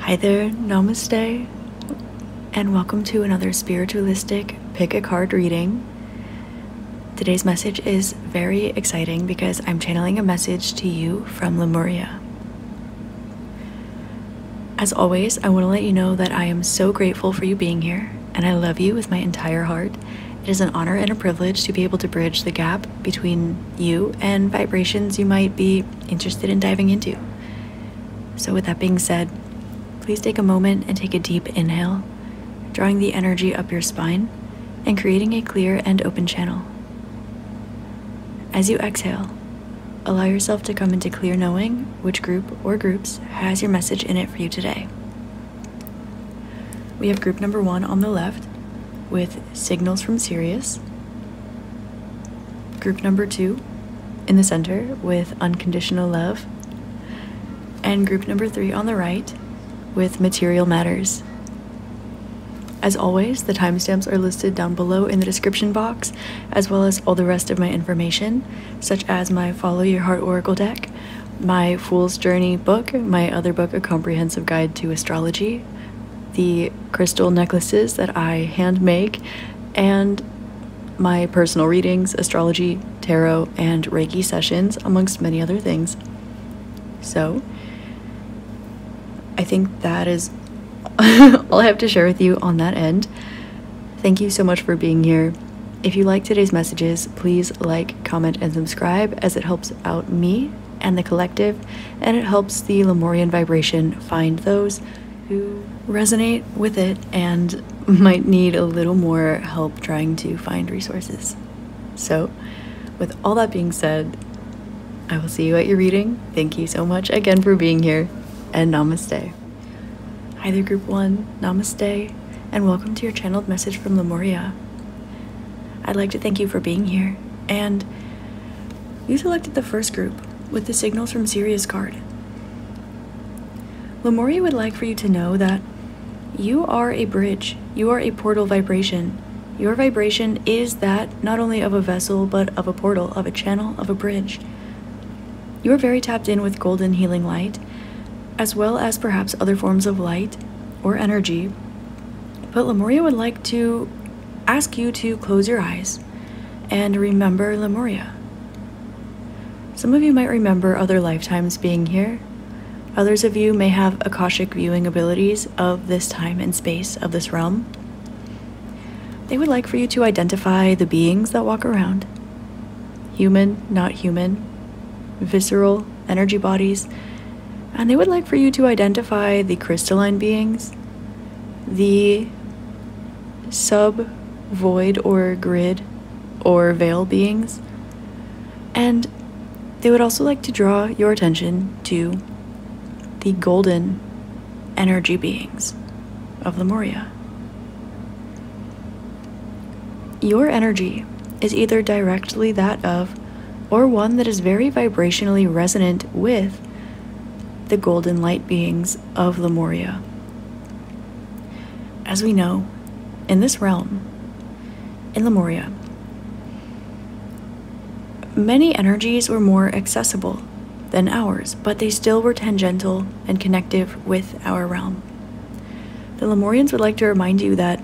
Hi there, namaste, and welcome to another spiritualistic pick a card reading. Today's message is very exciting because I'm channeling a message to you from Lemuria. As always, I want to let you know that I am so grateful for you being here, and I love you with my entire heart. It is an honor and a privilege to be able to bridge the gap between you and vibrations you might be interested in diving into. So with that being said, please take a moment and take a deep inhale, drawing the energy up your spine and creating a clear and open channel. As you exhale, allow yourself to come into clear knowing which group or groups has your message in it for you today. We have group number 1 on the left with signals from Sirius. Group number 2 in the center with unconditional love. And group number 3 on the right with material matters. As always, the timestamps are listed down below in the description box, as well as all the rest of my information, such as my Follow Your Heart Oracle deck, my Fool's Journey book, my other book, A Comprehensive Guide to Astrology, the crystal necklaces that I hand make, and my personal readings, astrology, tarot, and Reiki sessions, amongst many other things. So, I think that is all I have to share with you on that end. Thank you so much for being here. If you like today's messages, please like, comment, and subscribe, as it helps out me and the collective, and it helps the Lemurian vibration find those who resonate with it and might need a little more help trying to find resources. So, with all that being said, I will see you at your reading. Thank you so much again for being here, and namaste. Hi there, group 1, namaste, and welcome to your channeled message from Lemuria. I'd like to thank you for being here, and you selected the first group with the signals from Sirius card. Lemuria would like for you to know that you are a bridge, you are a portal vibration. Your vibration is that not only of a vessel, but of a portal, of a channel, of a bridge. You are very tapped in with golden healing light, as well as perhaps other forms of light or energy. But Lemuria would like to ask you to close your eyes and remember Lemuria. Some of you might remember other lifetimes being here. Others of you may have Akashic viewing abilities of this time and space, of this realm. They would like for you to identify the beings that walk around. Human, not human, visceral, energy bodies. And they would like for you to identify the crystalline beings, the sub-void or grid or veil beings, and they would also like to draw your attention to the golden energy beings of Lemuria. Your energy is either directly that of, or one that is very vibrationally resonant with, the golden light beings of Lemuria. As we know, in this realm, in Lemuria, many energies were more accessible than ours, but they still were tangential and connective with our realm. The Lemurians would like to remind you that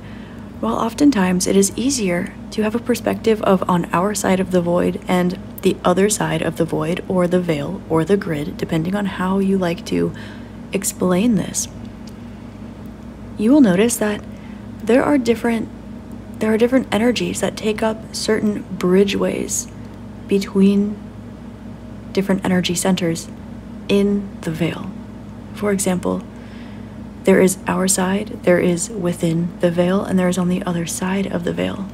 while oftentimes it is easier to have a perspective of on our side of the void and the other side of the void, or the veil, or the grid, depending on how you like to explain this, you will notice that there are different energies that take up certain bridgeways between different energy centers in the veil. For example, there is our side, there is within the veil, and there is on the other side of the veil.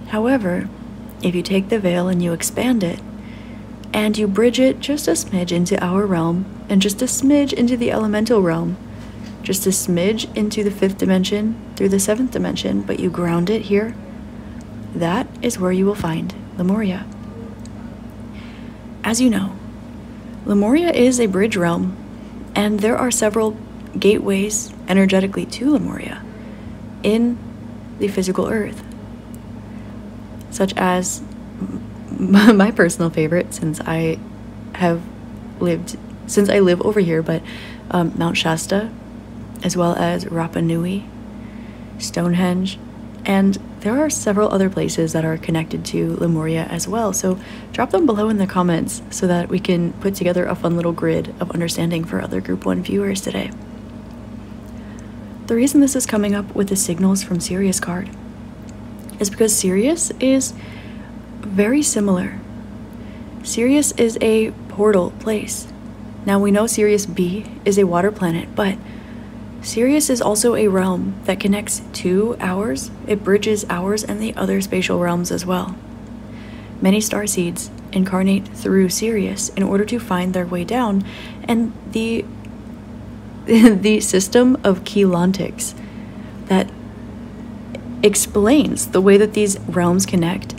However, if you take the veil and you expand it, and you bridge it just a smidge into our realm, and just a smidge into the elemental realm, just a smidge into the 5th dimension through the 7th dimension, but you ground it here, that is where you will find Lemuria. As you know, Lemuria is a bridge realm, and there are several gateways energetically to Lemuria in the physical earth, such as my personal favorite, since I live over here, but Mount Shasta as well as Rapa Nui, Stonehenge, and there are several other places that are connected to Lemuria as well, so drop them below in the comments so that we can put together a fun little grid of understanding for other Group 1 viewers today. The reason this is coming up with the signals from Sirius card is because Sirius is very similar. Sirius is a portal place. Now we know Sirius B is a water planet, but Sirius is also a realm that connects to ours. It bridges ours and the other spatial realms as well. Many starseeds incarnate through Sirius in order to find their way down, and the system of Keylontics that explains the way that these realms connect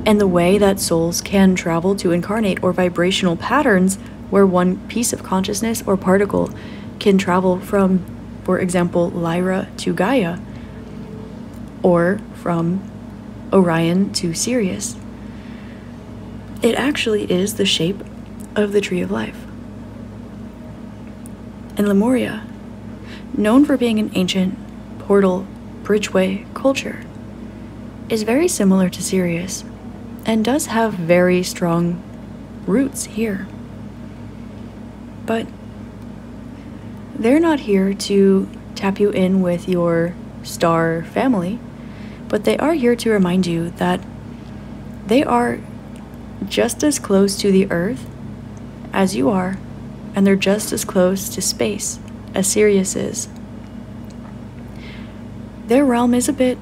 and the way that souls can travel to incarnate, or vibrational patterns where one piece of consciousness or particle can travel from, for example, Lyra to Gaia, or from Orion to Sirius. It actually is the shape of the Tree of Life. And Lemuria, known for being an ancient portal bridgeway culture, is very similar to Sirius and does have very strong roots here. But they're not here to tap you in with your star family, but they are here to remind you that they are just as close to the Earth as you are, and they're just as close to space as Sirius is. Their realm is a bit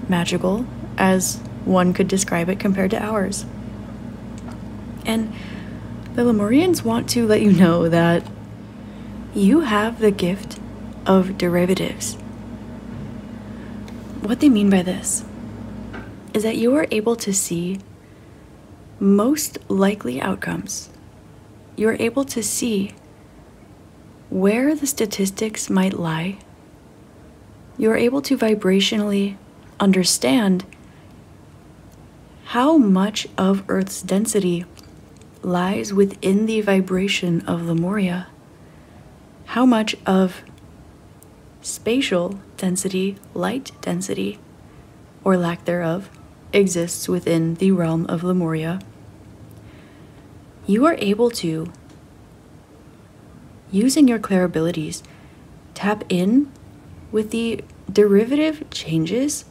magical, as one could describe it, compared to ours. And the Lemurians want to let you know that you have the gift of derivatives. What they mean by this is that you are able to see most likely outcomes. You're able to see where the statistics might lie. You're able to vibrationally understand how much of Earth's density lies within the vibration of Lemuria, how much of spatial density, light density, or lack thereof, exists within the realm of Lemuria. You are able to, using your clair abilities, tap in with the derivative changes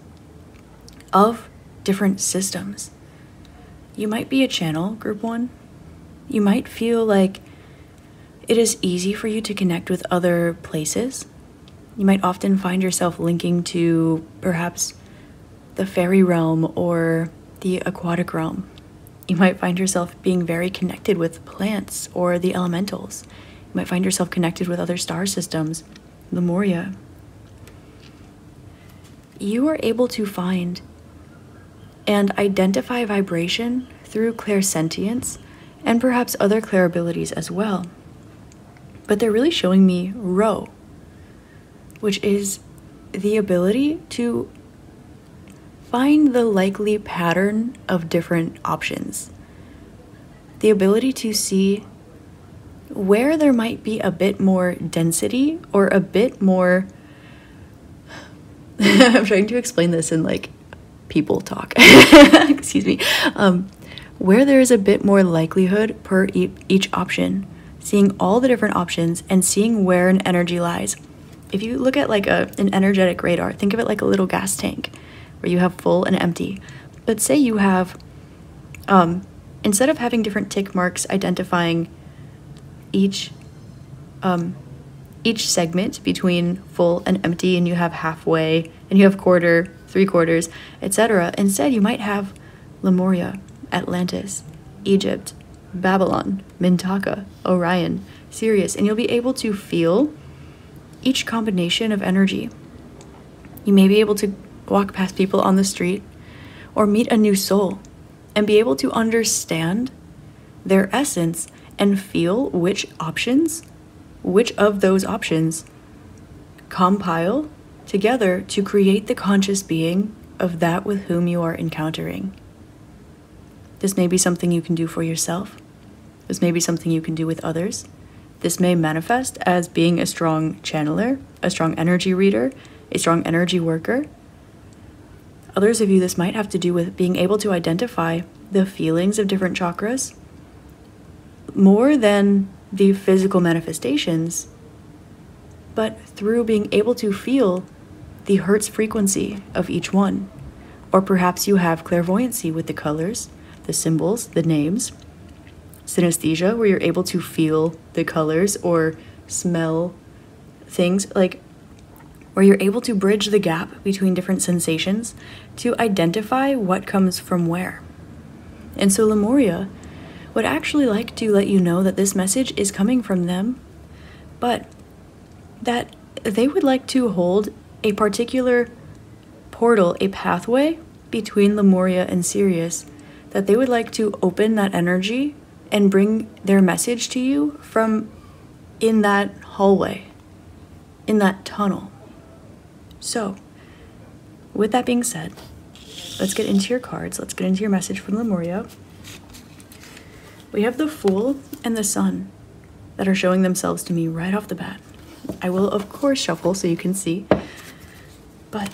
of different systems. You might be a channel, Group 1. You might feel like it is easy for you to connect with other places. You might often find yourself linking to perhaps the fairy realm or the aquatic realm. You might find yourself being very connected with plants or the elementals. You might find yourself connected with other star systems, Lemuria. You are able to find and identify vibration through clairsentience and perhaps other clair abilities as well. But they're really showing me Rho, which is the ability to find the likely pattern of different options. The ability to see where there might be a bit more density or a bit more I'm trying to explain this in like people talk. Excuse me. Where there is a bit more likelihood per each option, seeing all the different options and seeing where an energy lies. If you look at like an energetic radar, think of it like a little gas tank where you have full and empty. But say you have, instead of having different tick marks identifying each segment between full and empty, and you have halfway, and you have quarter, 3/4, etc. Instead, you might have Lemuria, Atlantis, Egypt, Babylon, Mintaka, Orion, Sirius, and you'll be able to feel each combination of energy. You may be able to walk past people on the street or meet a new soul and be able to understand their essence and feel which of those options compile together to create the conscious being of that with whom you are encountering. This may be something you can do for yourself. This may be something you can do with others. This may manifest as being a strong channeler, a strong energy reader, a strong energy worker. Others of you, this might have to do with being able to identify the feelings of different chakras more than the physical manifestations, but through being able to feel the Hertz frequency of each one. Or perhaps you have clairvoyancy with the colors, the symbols, the names, synesthesia, where you're able to feel the colors or smell things, like where you're able to bridge the gap between different sensations to identify what comes from where. And so Lemuria would actually like to let you know that this message is coming from them, but that they would like to hold a particular portal, a pathway between Lemuria and Sirius, that they would like to open that energy and bring their message to you from in that hallway, in that tunnel. So, with that being said, let's get into your cards. Let's get into your message from Lemuria. We have the Fool and the Sun that are showing themselves to me right off the bat. I will, of course, shuffle so you can see. But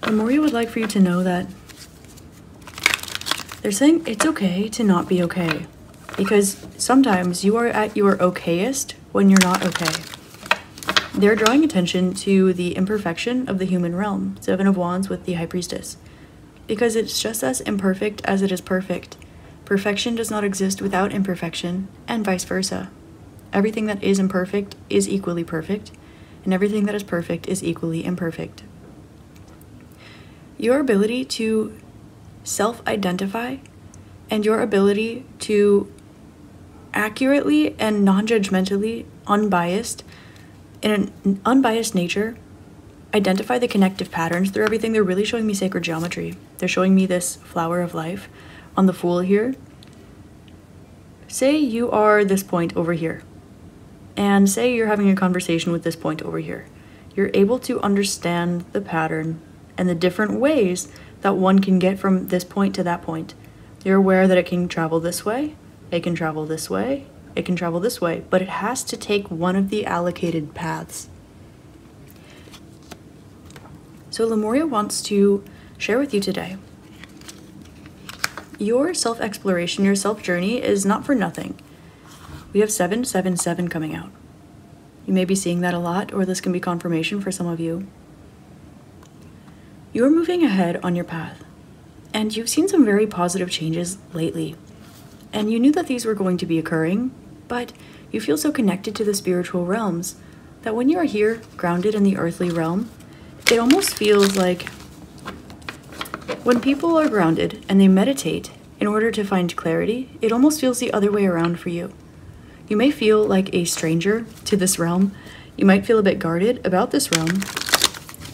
Lemuria would like for you to know that they're saying it's okay to not be okay. Because sometimes you are at your okayest when you're not okay. They're drawing attention to the imperfection of the human realm, Seven of Wands with the High Priestess. Because it's just as imperfect as it is perfect. Perfection does not exist without imperfection, and vice versa. Everything that is imperfect is equally perfect, and everything that is perfect is equally imperfect. Your ability to self-identify and your ability to accurately and non-judgmentally, unbiased, in an unbiased nature, identify the connective patterns through everything. They're really showing me sacred geometry. They're showing me this flower of life on the Fool here. Say you are this point over here, and say you're having a conversation with this point over here. You're able to understand the pattern and the different ways that one can get from this point to that point. You're aware that it can travel this way, it can travel this way, it can travel this way, but it has to take one of the allocated paths. So Lemuria wants to share with you today. Your self-exploration, your self-journey is not for nothing. We have 777 coming out. You may be seeing that a lot, or this can be confirmation for some of you. You're moving ahead on your path, and you've seen some very positive changes lately. And you knew that these were going to be occurring, but you feel so connected to the spiritual realms that when you are here, grounded in the earthly realm, it almost feels like when people are grounded and they meditate in order to find clarity, it almost feels the other way around for you. You may feel like a stranger to this realm. You might feel a bit guarded about this realm,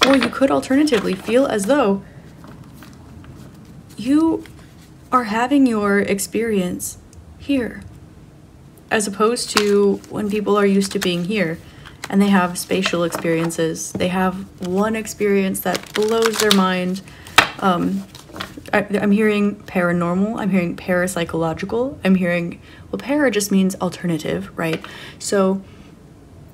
or you could alternatively feel as though you are having your experience here, as opposed to when people are used to being here and they have spatial experiences. They have one experience that blows their mind. I'm hearing paranormal, I'm hearing parapsychological, I'm hearing, well, para just means alternative, right? So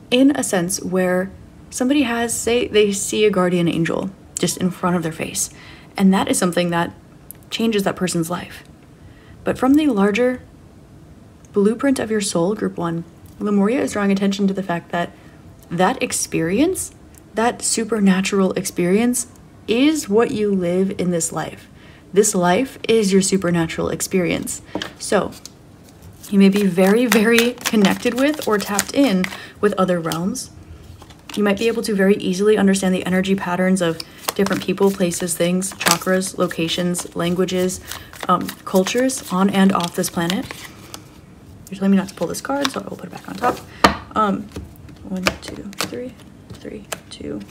in a sense where somebody has, say they see a guardian angel just in front of their face, and that is something that changes that person's life. But from the larger blueprint of your soul, group 1, Lemuria is drawing attention to the fact that that experience, that supernatural experience, is what you live in this life. This life is your supernatural experience. So you may be very, very connected with or tapped in with other realms. You might be able to very easily understand the energy patterns of different people, places, things, chakras, locations, languages, cultures on and off this planet. You're telling me not to pull this card, so I will put it back on top. 1, 2, 3, 3, 2.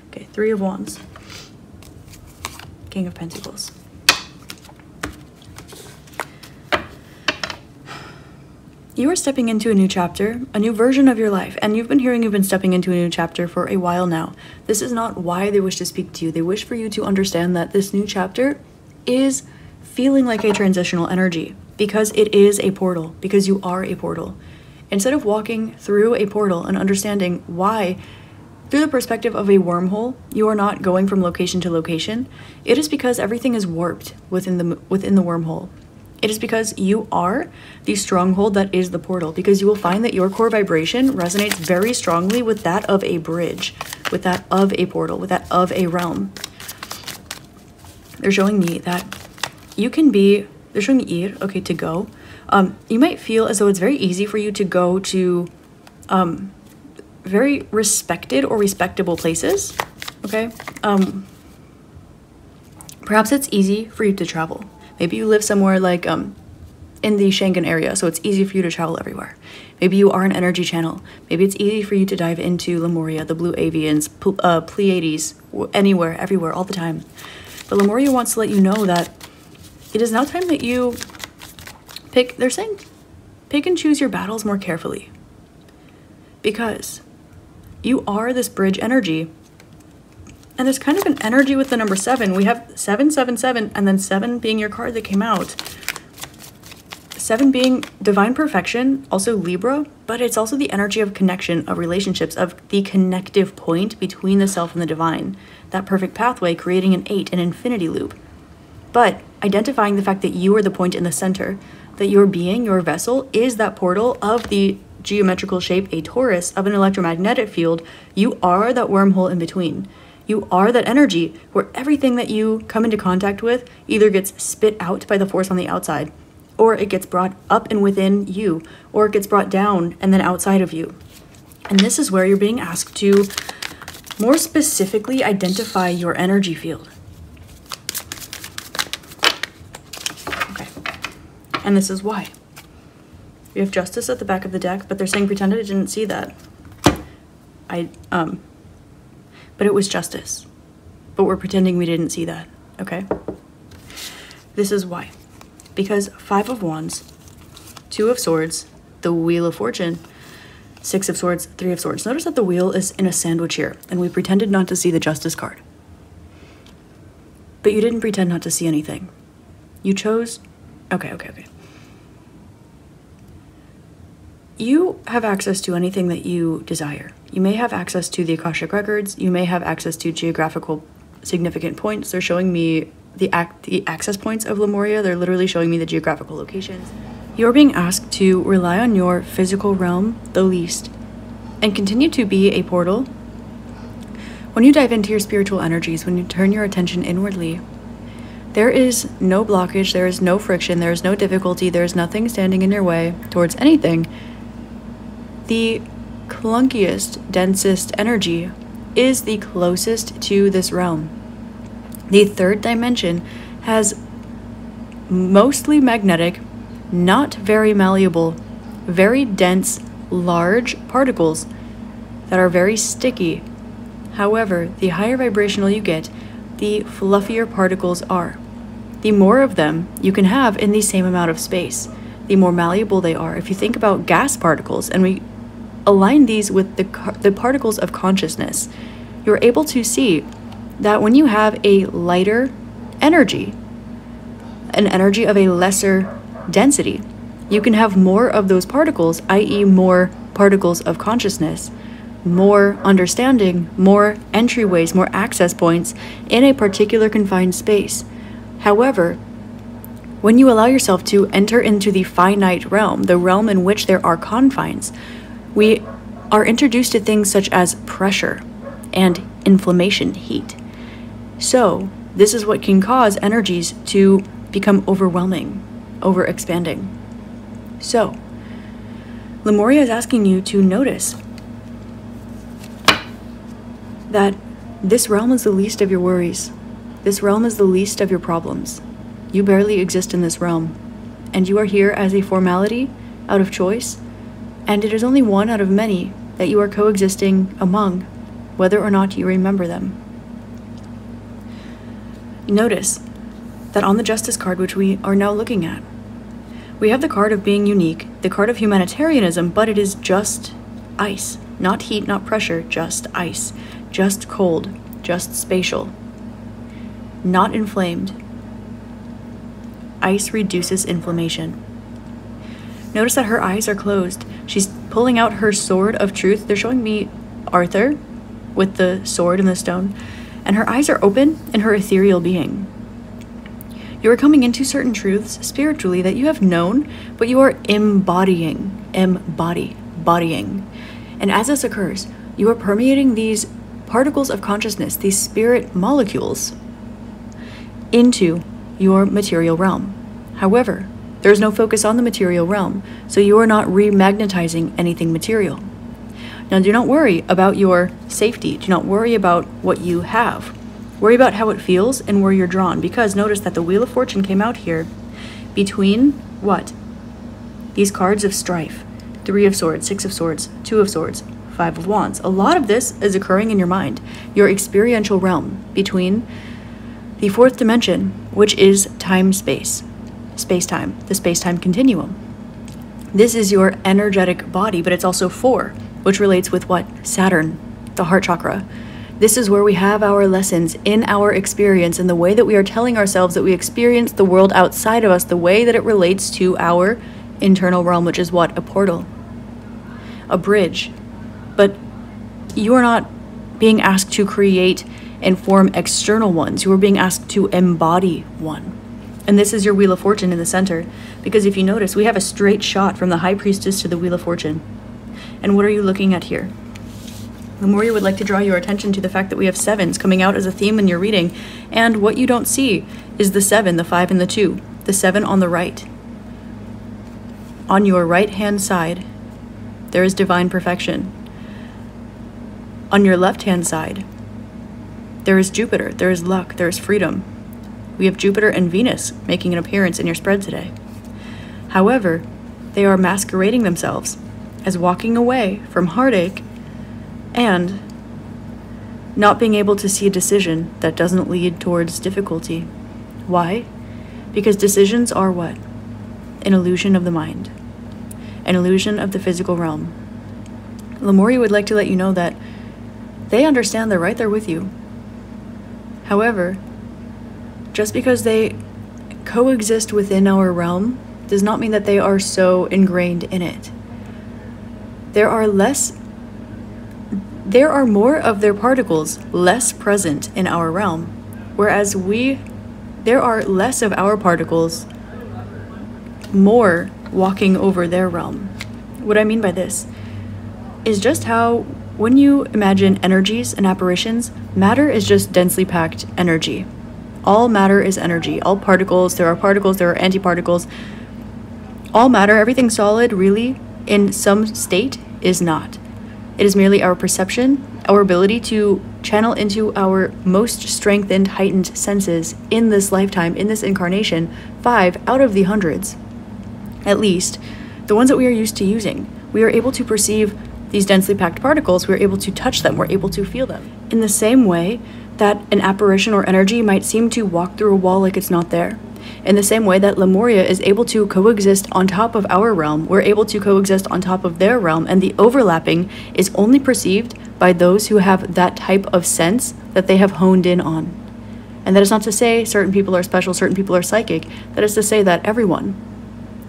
Okay, 3 of Wands. King of Pentacles. You are stepping into a new chapter, a new version of your life, and you've been stepping into a new chapter for a while now. This is not why they wish to speak to you. They wish for you to understand that this new chapter is feeling like a transitional energy, because it is a portal, because you are a portal. Instead of walking through a portal and understanding why, through the perspective of a wormhole, you are not going from location to location, it is because everything is warped within the wormhole. It is because you are the stronghold that is the portal, because you will find that your core vibration resonates very strongly with that of a bridge, with that of a portal, with that of a realm. They're showing me that you can be, they're showing me ir, okay, to go. You might feel as though it's very easy for you to go to very respected or respectable places, okay? Perhaps it's easy for you to travel. Maybe you live somewhere like in the Schengen area, so it's easy for you to travel everywhere. Maybe you are an energy channel. Maybe it's easy for you to dive into Lemuria, the Blue Avians, Pleiades, anywhere, everywhere, all the time. But Lemuria wants to let you know that it is now time that you pick, they're saying, pick and choose your battles more carefully. Because you are this bridge energy. And there's kind of an energy with the number 7. We have 777, and then 7 being your card that came out. 7 being divine perfection, also Libra, but it's also the energy of connection, of relationships, of the connective point between the self and the divine. That perfect pathway, creating an 8, an infinity loop. But identifying the fact that you are the point in the center, that your being, your vessel, is that portal of the geometrical shape, a torus, of an electromagnetic field. You are that wormhole in between. You are that energy where everything that you come into contact with either gets spit out by the force on the outside, or it gets brought up and within you, or it gets brought down and then outside of you. And this is where you're being asked to more specifically identify your energy field. Okay. And this is why. We have justice at the back of the deck, but they're saying pretend I didn't see that. But it was justice. But we're pretending we didn't see that, okay? This is why. Because 5 of Wands, 2 of Swords, the Wheel of Fortune, 6 of Swords, 3 of Swords. Notice that the wheel is in a sandwich here, and we pretended not to see the Justice card. But you didn't pretend not to see anything. You chose... Okay. You have access to anything that you desire. You may have access to the Akashic Records. You may have access to geographical significant points. They're showing me the access points of Lemuria. They're literally showing me the geographical locations. You're being asked to rely on your physical realm the least and continue to be a portal. When you dive into your spiritual energies, when you turn your attention inwardly, there is no blockage, there is no friction, there is no difficulty, there is nothing standing in your way towards anything. The clunkiest, densest energy is the closest to this realm. The third dimension has mostly magnetic, not very malleable, very dense, large particles that are very sticky. However, the higher vibrational you get, the fluffier particles are. The more of them you can have in the same amount of space, the more malleable they are. If you think about gas particles, and we align these with the particles of consciousness, you're able to see that when you have a lighter energy, an energy of a lesser density, you can have more of those particles, i.e. more particles of consciousness, more understanding, more entryways, more access points in a particular confined space. However, when you allow yourself to enter into the finite realm, the realm in which there are confines, we are introduced to things such as pressure and inflammation, heat. So, this is what can cause energies to become overwhelming, overexpanding. So, Lemuria is asking you to notice that this realm is the least of your worries. This realm is the least of your problems. You barely exist in this realm, and you are here as a formality, out of choice, and it is only one out of many that you are coexisting among, whether or not you remember them. Notice that on the Justice card, which we are now looking at, we have the card of being unique, the card of humanitarianism, but it is just ice. Not heat, not pressure, just ice. Just cold, just spatial. Not inflamed. Ice reduces inflammation. Notice that her eyes are closed. She's pulling out her sword of truth. They're showing me Arthur with the sword and the stone, and her eyes are open in her ethereal being. You are coming into certain truths spiritually that you have known, but you are bodying. And as this occurs, you are permeating these particles of consciousness, these spirit molecules, into your material realm. However, there is no focus on the material realm, so you are not remagnetizing anything material. Now, do not worry about your safety. Do not worry about what you have. Worry about how it feels and where you're drawn, because notice that the Wheel of Fortune came out here between what? These cards of strife. 3 of Swords, 6 of Swords, 2 of Swords, 5 of Wands. A lot of this is occurring in your mind, your experiential realm, between the 4th dimension, which is time-space, space-time, the space-time continuum. This is your energetic body, but it's also 4, which relates with what? Saturn, the heart chakra. This is where we have our lessons in our experience, and the way that we are telling ourselves that we experience the world outside of us, the way that it relates to our internal realm, which is what? A portal, a bridge. But you are not being asked to create and form external ones. You are being asked to embody one. And this is your Wheel of Fortune in the center, because if you notice, we have a straight shot from the High Priestess to the Wheel of Fortune. And what are you looking at here? Lemuria would like to draw your attention to the fact that we have 7s coming out as a theme in your reading, and what you don't see is the 7, the 5, and the 2. The 7 on the right. On your right-hand side, there is divine perfection. On your left-hand side, there is Jupiter, there is luck, there is freedom. We have Jupiter and Venus making an appearance in your spread today. However, they are masquerading themselves as walking away from heartache and not being able to see a decision that doesn't lead towards difficulty. Why? Because decisions are what? An illusion of the mind, an illusion of the physical realm. Lemuria would like to let you know that they understand they're right there with you. However, just because they coexist within our realm does not mean that they are so ingrained in it. There are more of their particles less present in our realm, whereas there are less of our particles more walking over their realm. What I mean by this is just how, when you imagine energies and apparitions, matter is just densely packed energy. All matter is energy. All particles, there are antiparticles. All matter, everything solid, really, in some state, is not. It is merely our perception, our ability to channel into our most strengthened, heightened senses in this lifetime, in this incarnation, 5 out of the hundreds, at least, the ones that we are used to using. We are able to perceive these densely packed particles, we're able to touch them, we're able to feel them. In the same way that an apparition or energy might seem to walk through a wall like it's not there. In the same way that Lemuria is able to coexist on top of our realm, we're able to coexist on top of their realm, and the overlapping is only perceived by those who have that type of sense that they have honed in on. And that is not to say certain people are special, certain people are psychic. That is to say that everyone,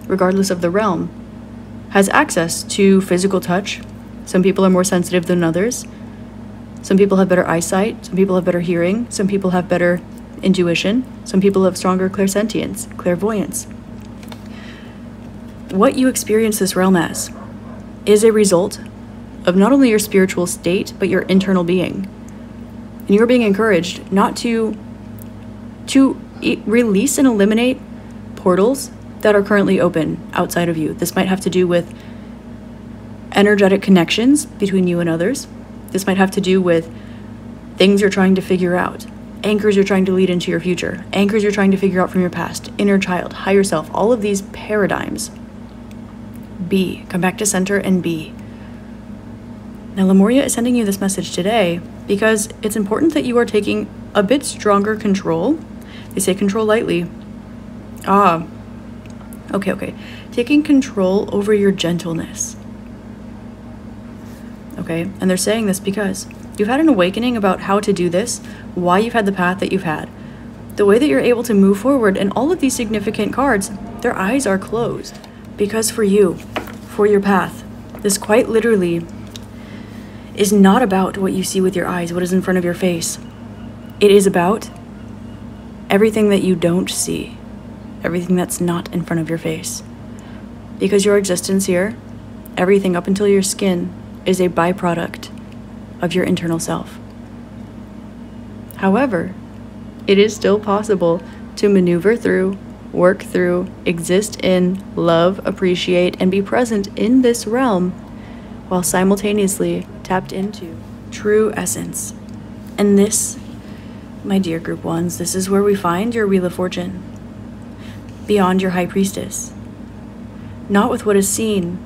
regardless of the realm, has access to physical touch. Some people are more sensitive than others. Some people have better eyesight, some people have better hearing, some people have better intuition, some people have stronger clairsentience, clairvoyance. What you experience this realm as is a result of not only your spiritual state, but your internal being. And you're being encouraged not to release and eliminate portals that are currently open outside of you. This might have to do with energetic connections between you and others. This might have to do with things you're trying to figure out, anchors you're trying to lead into your future, anchors you're trying to figure out from your past, inner child, higher self, all of these paradigms. Be. Come back to center and be. Now, Lemuria is sending you this message today because it's important that you are taking a bit stronger control. They say control lightly. Okay. Taking control over your gentleness. Okay, and they're saying this because you've had an awakening about how to do this, why you've had the path that you've had, the way that you're able to move forward, and all of these significant cards, their eyes are closed. Because for you, for your path, This quite literally is not about what you see with your eyes, what is in front of your face. It is about everything that you don't see, everything that's not in front of your face. Because your existence here, everything up until your skin, is a byproduct of your internal self. However, it is still possible to maneuver through, work through, exist in, love, appreciate, and be present in this realm while simultaneously tapped into true essence. And this, my dear group ones, this is where we find your Wheel of Fortune, beyond your High Priestess. Not with what is seen,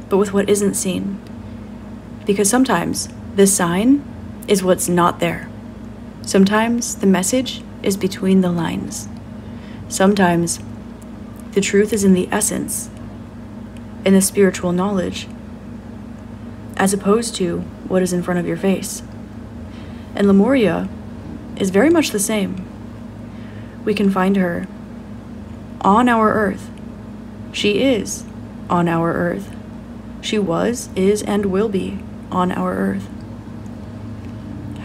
but with what isn't seen. Because sometimes the sign is what's not there. Sometimes the message is between the lines. Sometimes the truth is in the essence, in the spiritual knowledge, as opposed to what is in front of your face. And Lemuria is very much the same. We can find her on our earth. She is on our earth. She was, is, and will be on our earth.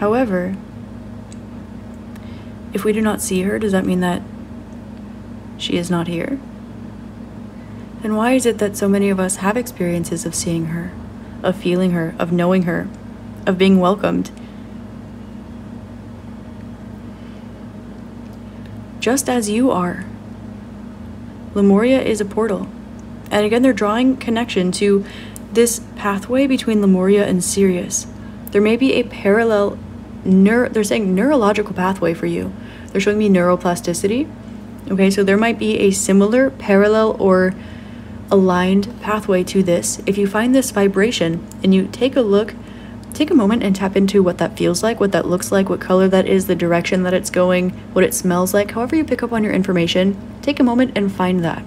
However, if we do not see her, does that mean that she is not here? Then why is it that so many of us have experiences of seeing her, of feeling her, of knowing her, of being welcomed? Just as you are. Lemuria is a portal. And again, they're drawing connection to this pathway between Lemuria and Sirius. There may be a parallel, they're saying neurological pathway for you. They're showing me neuroplasticity. Okay, so there might be a similar, parallel, or aligned pathway to this. If you find this vibration and you take a look, take a moment and tap into what that feels like, what that looks like, what color that is, the direction that it's going, what it smells like, however you pick up on your information, take a moment and find that.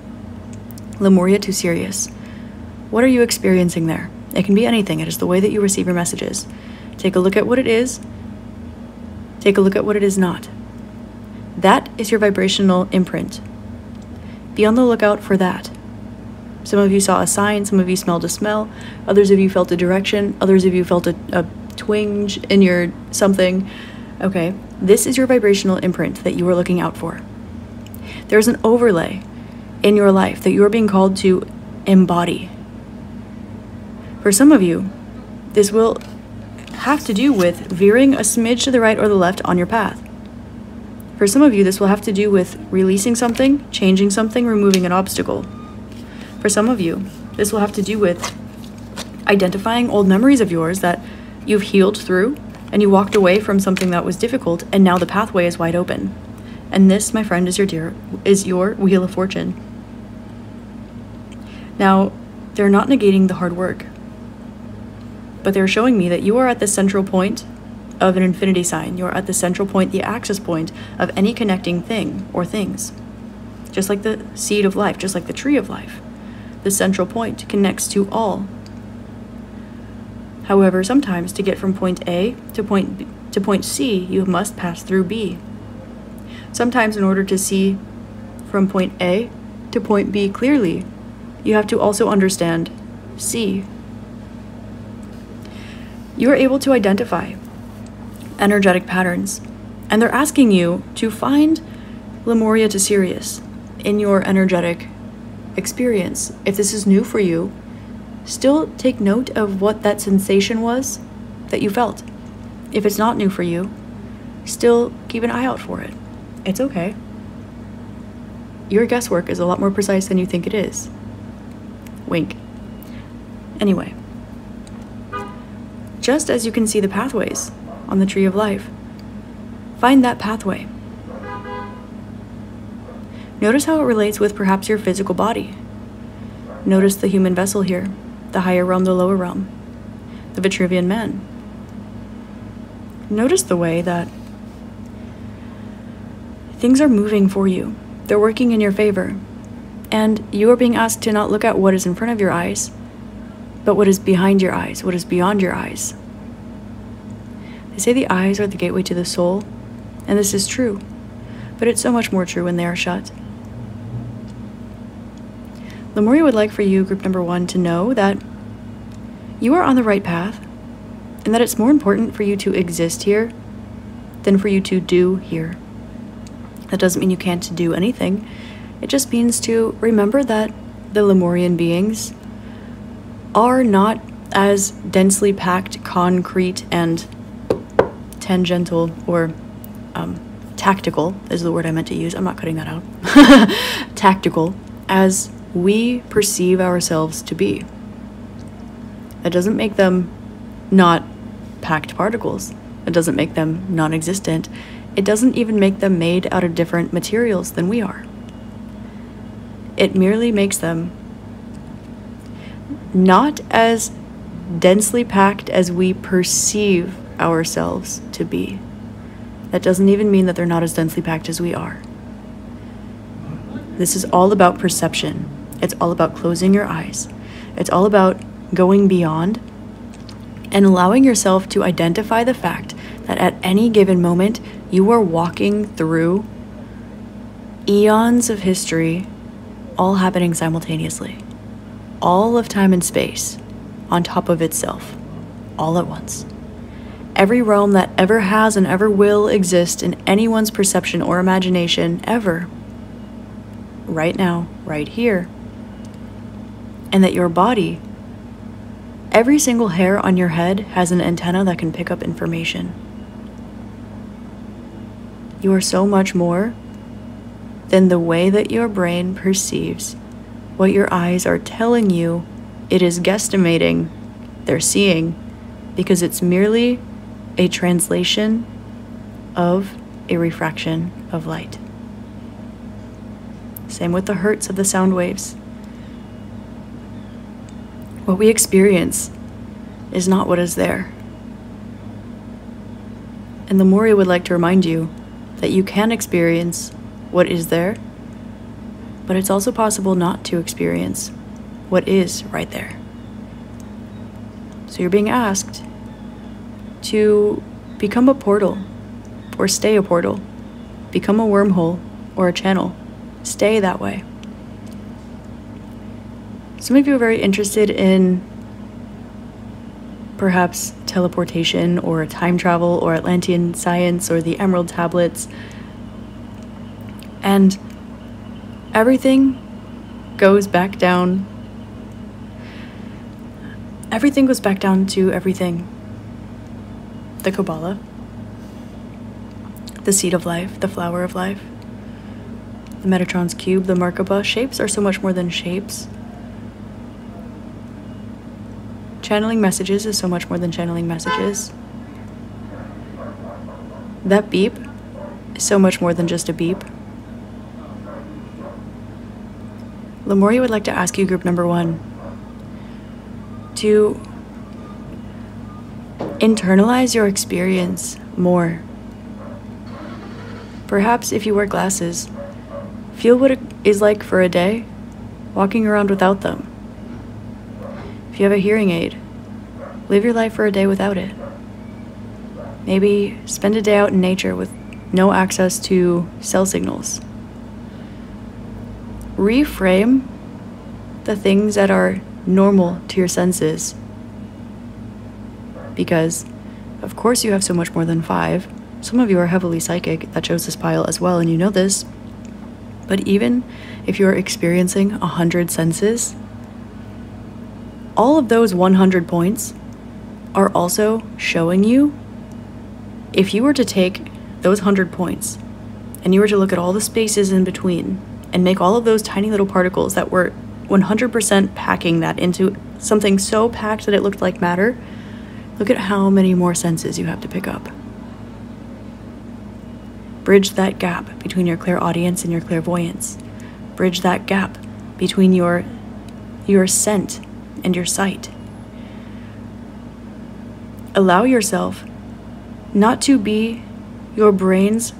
Lemuria to Sirius. What are you experiencing there? It can be anything. It is the way that you receive your messages. Take a look at what it is. Take a look at what it is not. That is your vibrational imprint. Be on the lookout for that. Some of you saw a sign, some of you smelled a smell, others of you felt a direction, others of you felt a twinge in your something. Okay, this is your vibrational imprint that you are looking out for. There's an overlay in your life that you are being called to embody. For some of you, this will have to do with veering a smidge to the right or the left on your path. For some of you, this will have to do with releasing something, changing something, removing an obstacle. For some of you, this will have to do with identifying old memories of yours that you've healed through, and you walked away from something that was difficult, and now the pathway is wide open. And this, my friend, is your Wheel of Fortune. Now, they're not negating the hard work, but they're showing me that you are at the central point of an infinity sign. You're at the central point, the axis point of any connecting thing or things. Just like the seed of life, just like the tree of life. The central point connects to all. However, sometimes to get from point A to point C, you must pass through B. Sometimes in order to see from point A to point B clearly, you have to also understand C. You are able to identify energetic patterns, and they're asking you to find Lemuria to Sirius in your energetic experience. If this is new for you, still take note of what that sensation was that you felt. If it's not new for you, still keep an eye out for it. It's okay. Your guesswork is a lot more precise than you think it is. Wink. Anyway, just as you can see the pathways on the tree of life, find that pathway. Notice how it relates with perhaps your physical body. Notice the human vessel here, the higher realm, the lower realm, the Vitruvian man. Notice the way that things are moving for you. They're working in your favor. And you are being asked to not look at what is in front of your eyes, but what is behind your eyes, what is beyond your eyes. They say the eyes are the gateway to the soul, and this is true, but it's so much more true when they are shut. Lemuria would like for you, group number 1, to know that you are on the right path, and that it's more important for you to exist here than for you to do here. That doesn't mean you can't do anything. It just means to remember that the Lemurian beings are not as densely packed, concrete, and tangential, or tactical is the word I meant to use. I'm not cutting that out. Tactical, as we perceive ourselves to be. That doesn't make them not packed particles. It doesn't make them non-existent. It doesn't even make them made out of different materials than we are. It merely makes them not as densely packed as we perceive ourselves to be. That doesn't even mean that they're not as densely packed as we are. This is all about perception. It's all about closing your eyes. It's all about going beyond and allowing yourself to identify the fact that at any given moment, you are walking through eons of history, all happening simultaneously. All of time and space on top of itself, all at once. Every realm that ever has and ever will exist in anyone's perception or imagination ever, right now, right here. And that your body, every single hair on your head has an antenna that can pick up information. You are so much more than the way that your brain perceives what your eyes are telling you it is guesstimating they're seeing, because it's merely a translation of a refraction of light. Same with the hertz of the sound waves. What we experience is not what is there. And Lemuria would like to remind you that you can experience what is there, but it's also possible not to experience what is right there. So you're being asked to become a portal or stay a portal, become a wormhole or a channel, stay that way. Some of you are very interested in perhaps teleportation or time travel or Atlantean science or the Emerald Tablets. And everything goes back down. Everything goes back down to everything. The Kabbalah, the seed of life, the flower of life, the Metatron's cube, the Merkaba. Shapes are so much more than shapes. Channeling messages is so much more than channeling messages. That beep is so much more than just a beep. Lemuria would like to ask you, group number 1, to internalize your experience more. Perhaps if you wear glasses, feel what it is like for a day walking around without them. If you have a hearing aid, live your life for a day without it. Maybe spend a day out in nature with no access to cell signals. Reframe the things that are normal to your senses, because of course you have so much more than 5. Some of you are heavily psychic, that shows this pile as well, and you know this. But even if you're experiencing 100 senses, all of those 100 points are also showing you, if you were to take those 100 points and you were to look at all the spaces in between and make all of those tiny little particles that were 100% packing that into something so packed that it looked like matter, look at how many more senses you have to pick up. Bridge that gap between your clairaudience and your clairvoyance. Bridge that gap between your scent and your sight. Allow yourself not to be your brain's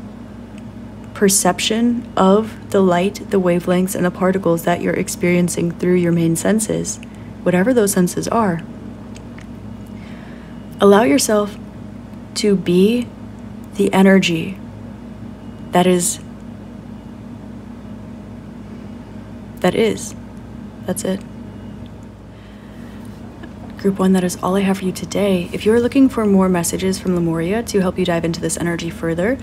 perception of the light, the wavelengths, and the particles that you're experiencing through your main senses, whatever those senses are. Allow yourself to be the energy that is. That's it. Group 1, that is all I have for you today. If you're looking for more messages from Lemuria to help you dive into this energy further,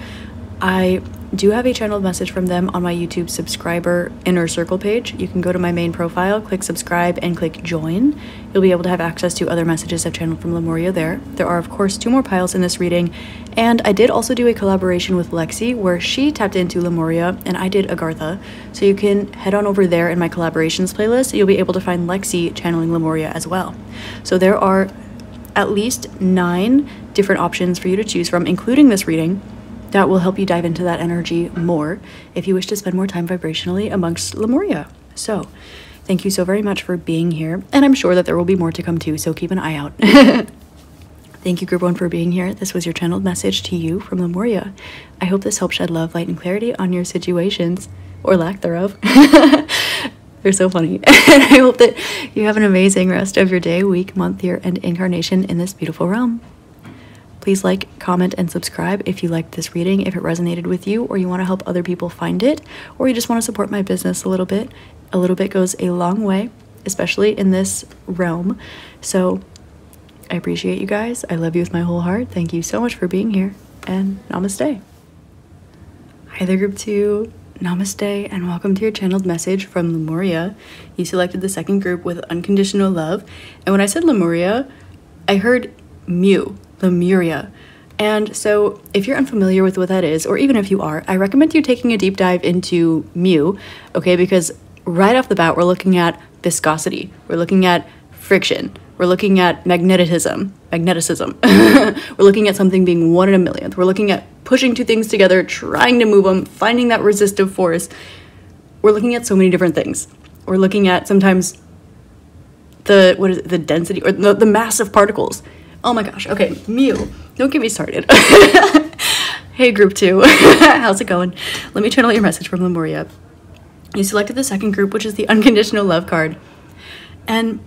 I do have a channeled message from them on my YouTube subscriber inner circle page. You can go to my main profile, click subscribe, and click join. You'll be able to have access to other messages I've channeled from Lemuria there. There are, of course, 2 more piles in this reading, and I did also do a collaboration with Lexi where she tapped into Lemuria and I did Agartha. So you can head on over there in my collaborations playlist. You'll be able to find Lexi channeling Lemuria as well. So there are at least 9 different options for you to choose from, including this reading, that will help you dive into that energy more if you wish to spend more time vibrationally amongst Lemuria. So thank you so very much for being here, and I'm sure that there will be more to come too, so keep an eye out. Thank you, Group 1, for being here. This was your channeled message to you from Lemuria. I hope this helped shed love, light, and clarity on your situations, or lack thereof. They're so funny. And I hope that you have an amazing rest of your day, week, month, year, and incarnation in this beautiful realm. Please like, comment, and subscribe if you liked this reading, if it resonated with you, or you want to help other people find it, or you just want to support my business a little bit. A little bit goes a long way, especially in this realm. So I appreciate you guys. I love you with my whole heart. Thank you so much for being here, and namaste. Hi there, Group 2. Namaste, and welcome to your channeled message from Lemuria. You selected the second group with Unconditional Love, and when I said Lemuria, I heard Lemuria. And so if you're unfamiliar with what that is, or even if you are, I recommend you taking a deep dive into Mu, okay? Because right off the bat, we're looking at viscosity, we're looking at friction, we're looking at magnetism. We're looking at something being 1 in a millionth. We're looking at pushing 2 things together, trying to move them, finding that resistive force. We're looking at so many different things. We're looking at sometimes the density or the mass of particles. Oh my gosh. Okay, Mu. Don't get me started. Hey, Group 2. How's it going? Let me channel your message from Lemuria. You selected the second group, which is the Unconditional Love card. And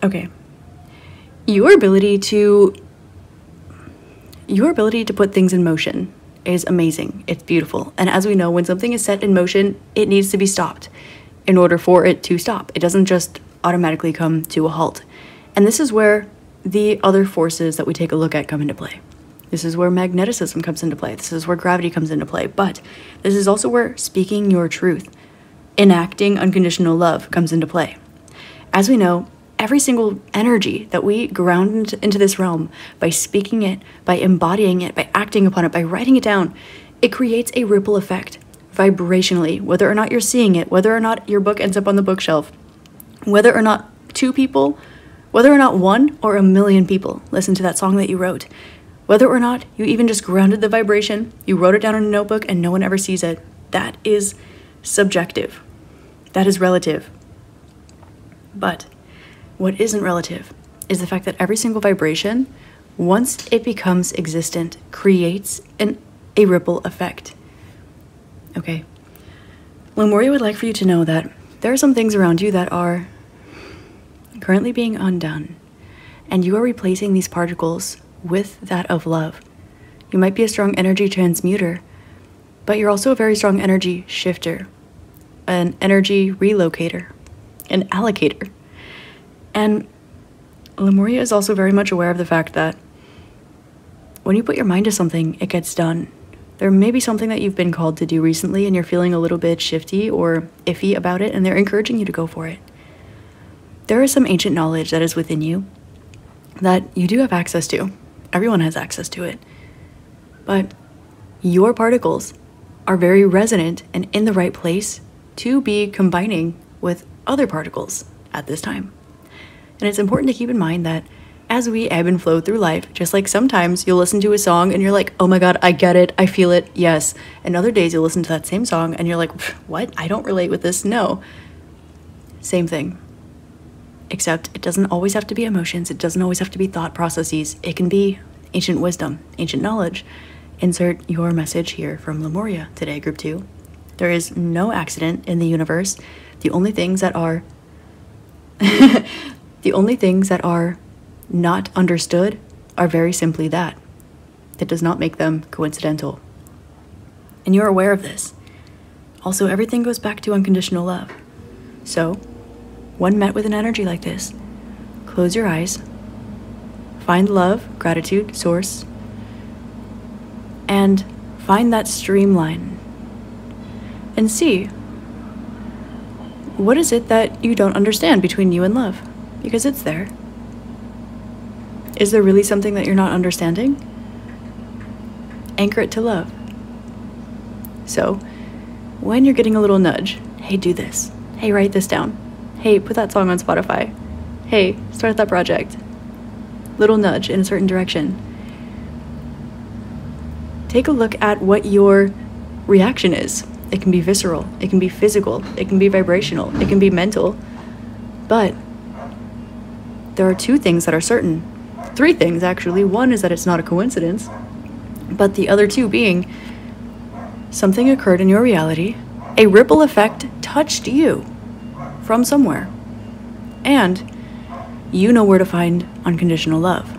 okay. Your ability to put things in motion is amazing. It's beautiful. And as we know, when something is set in motion, it needs to be stopped in order for it to stop. It doesn't just automatically come to a halt. And this is where the other forces that we take a look at come into play. This is where magnetism comes into play. This is where gravity comes into play. But this is also where speaking your truth, enacting unconditional love comes into play. As we know, every single energy that we ground into this realm, by speaking it, by embodying it, by acting upon it, by writing it down, it creates a ripple effect vibrationally, whether or not you're seeing it, whether or not your book ends up on the bookshelf, whether or not 2 people, whether or not 1 or 1,000,000 people listen to that song that you wrote, whether or not you even just grounded the vibration, you wrote it down in a notebook and no one ever sees it, that is subjective. That is relative. But what isn't relative is the fact that every single vibration, once it becomes existent, creates a ripple effect. Okay. Lemuria would like for you to know that there are some things around you that are currently being undone, and you are replacing these particles with that of love. You might be a strong energy transmuter, but you're also a very strong energy shifter, an energy relocator, an allocator. And Lemuria is also very much aware of the fact that when you put your mind to something, it gets done. There may be something that you've been called to do recently and you're feeling a little bit shifty or iffy about it, and they're encouraging you to go for it. There is some ancient knowledge that is within you that you do have access to. Everyone has access to it. But your particles are very resonant and in the right place to be combining with other particles at this time. And it's important to keep in mind that as we ebb and flow through life, just like sometimes you'll listen to a song and you're like, oh my God, I get it, I feel it, yes. And other days you'll listen to that same song and you're like, what? I don't relate with this, no. Same thing. Except it doesn't always have to be emotions, it doesn't always have to be thought processes, it can be ancient wisdom, ancient knowledge. Insert your message here from Lemuria today, Group 2. There is no accident in the universe. The only things that are not understood are very simply that. That does not make them coincidental. And you're aware of this. Also, everything goes back to unconditional love. So, when met with an energy like this, close your eyes, find love, gratitude, source, and find that streamline and see, what is it that you don't understand between you and love? Because it's there. Is there really something that you're not understanding? Anchor it to love. So, when you're getting a little nudge, hey, do this. Hey, write this down. Hey, put that song on Spotify. Hey, start that project. Little nudge in a certain direction. Take a look at what your reaction is. It can be visceral, it can be physical, it can be vibrational, it can be mental. But there are 2 things that are certain. 3 things, actually. One is that it's not a coincidence, but the other 2 being something occurred in your reality, a ripple effect touched you from somewhere, and you know where to find unconditional love.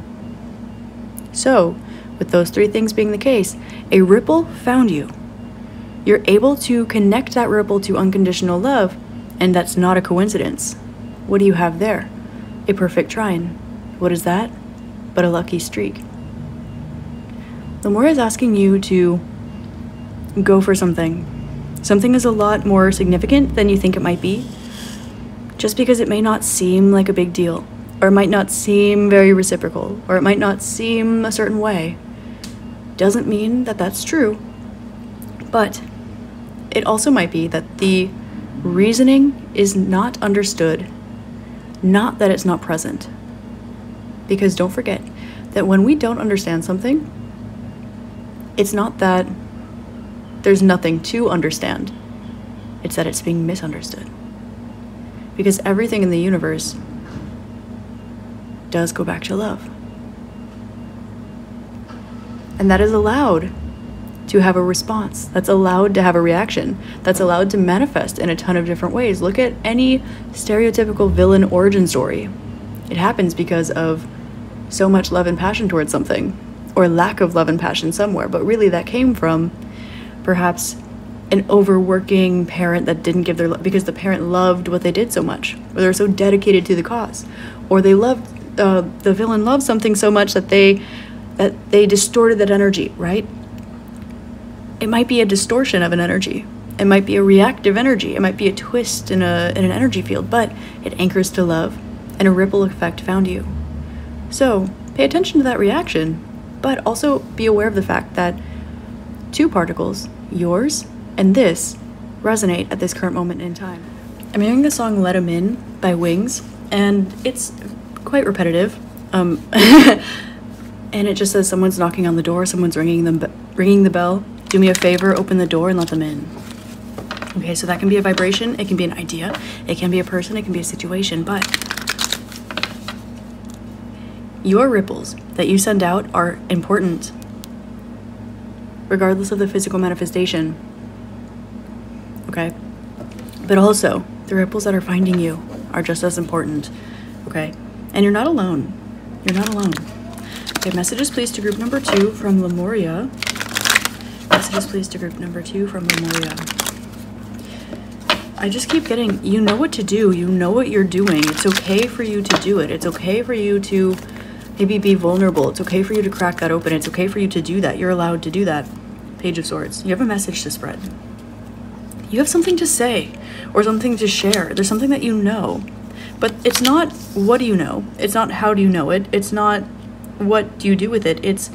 So, with those 3 things being the case, a ripple found you. You're able to connect that ripple to unconditional love, and that's not a coincidence. What do you have there? A perfect trine. What is that? But a lucky streak. Lemuria is asking you to go for something. Something is a lot more significant than you think it might be, just because it may not seem like a big deal, or it might not seem very reciprocal, or it might not seem a certain way. Doesn't mean that that's true, but it also might be that the reasoning is not understood, not that it's not present. Because don't forget that when we don't understand something, it's not that there's nothing to understand. It's that it's being misunderstood. Because everything in the universe does go back to love. And that is allowed to have a response. That's allowed to have a reaction. That's allowed to manifest in a ton of different ways. Look at any stereotypical villain origin story. It happens because of so much love and passion towards something, or lack of love and passion somewhere, but really that came from perhaps an overworking parent that didn't give their love because the parent loved what they did so much, or they were so dedicated to the cause, or they loved the villain loved something so much that they distorted that energy, right? It might be a distortion of an energy. It might be a reactive energy. It might be a twist in an energy field, but it anchors to love, and a ripple effect found you. So pay attention to that reaction, but also be aware of the fact that 2 particles, yours and this, resonate at this current moment in time. I'm hearing the song Let 'Em In by Wings, and it's quite repetitive. And it just says someone's knocking on the door, someone's ringing the bell. Do me a favor, open the door and let them in. Okay, so that can be a vibration, it can be an idea, it can be a person, it can be a situation, but your ripples that you send out are important, regardless of the physical manifestation. Okay? But also, the ripples that are finding you are just as important. Okay? And you're not alone. You're not alone. Okay, messages please to group number 2 from Lemuria. Messages please to group number 2 from Lemuria. I just keep getting, you know what to do. You know what you're doing. It's okay for you to do it. It's okay for you to maybe be vulnerable. It's okay for you to crack that open. It's okay for you to do that. You're allowed to do that. Page of Swords. You have a message to spread. You have something to say or something to share. There's something that you know. But it's not what do you know. It's not how do you know it. It's not what do you do with it. It's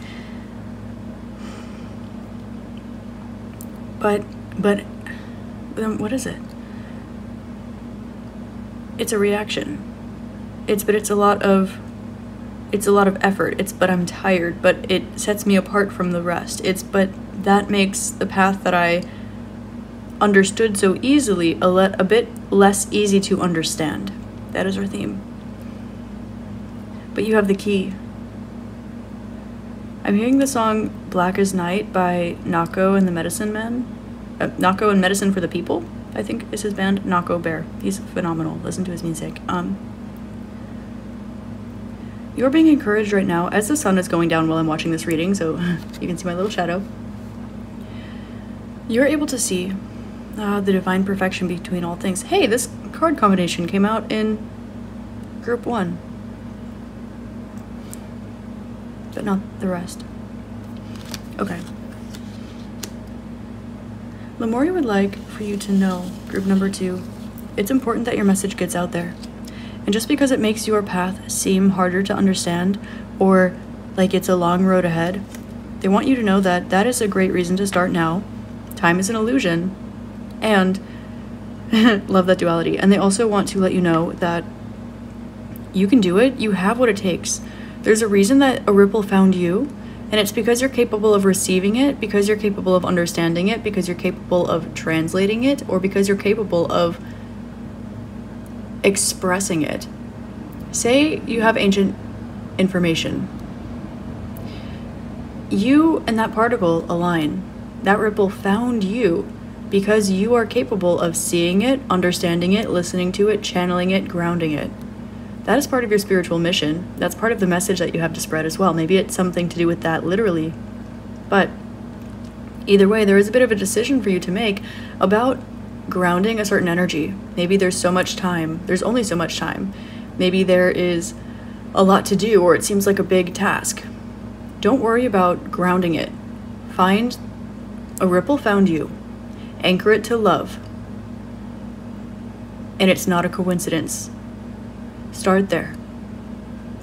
but what is it? It's a reaction. It's a lot of effort. But I'm tired, but it sets me apart from the rest. But that makes the path that I understood so easily a bit less easy to understand. That is our theme. But you have the key. I'm hearing the song Black as Night by Nako and the Medicine Men. Nako and Medicine for the People, I think is his band. Nako Bear. He's phenomenal. Listen to his music. You're being encouraged right now as the sun is going down while I'm watching this reading, so you can see my little shadow. You're able to see the divine perfection between all things. Hey, this card combination came out in group 1, but not the rest. Okay. Lemuria would like for you to know, group number 2, it's important that your message gets out there. And just because it makes your path seem harder to understand or like it's a long road ahead, they want you to know that that is a great reason to start now. Time is an illusion. And love that duality. And they also want to let you know that you can do it. You have what it takes. There's a reason that a ripple found you, and it's because you're capable of receiving it, because you're capable of understanding it, because you're capable of translating it, or because you're capable of expressing it. Say you have ancient information. You and that particle align. That ripple found you because you are capable of seeing it, understanding it, listening to it, channeling it, grounding it. That is part of your spiritual mission. That's part of the message that you have to spread as well. Maybe it's something to do with that literally. But either way, there is a bit of a decision for you to make about grounding a certain energy. Maybe there's so much time. There's only so much time. Maybe there is a lot to do, or it seems like a big task. Don't worry about grounding it. Find a ripple found you. Anchor it to love. And it's not a coincidence. Start there.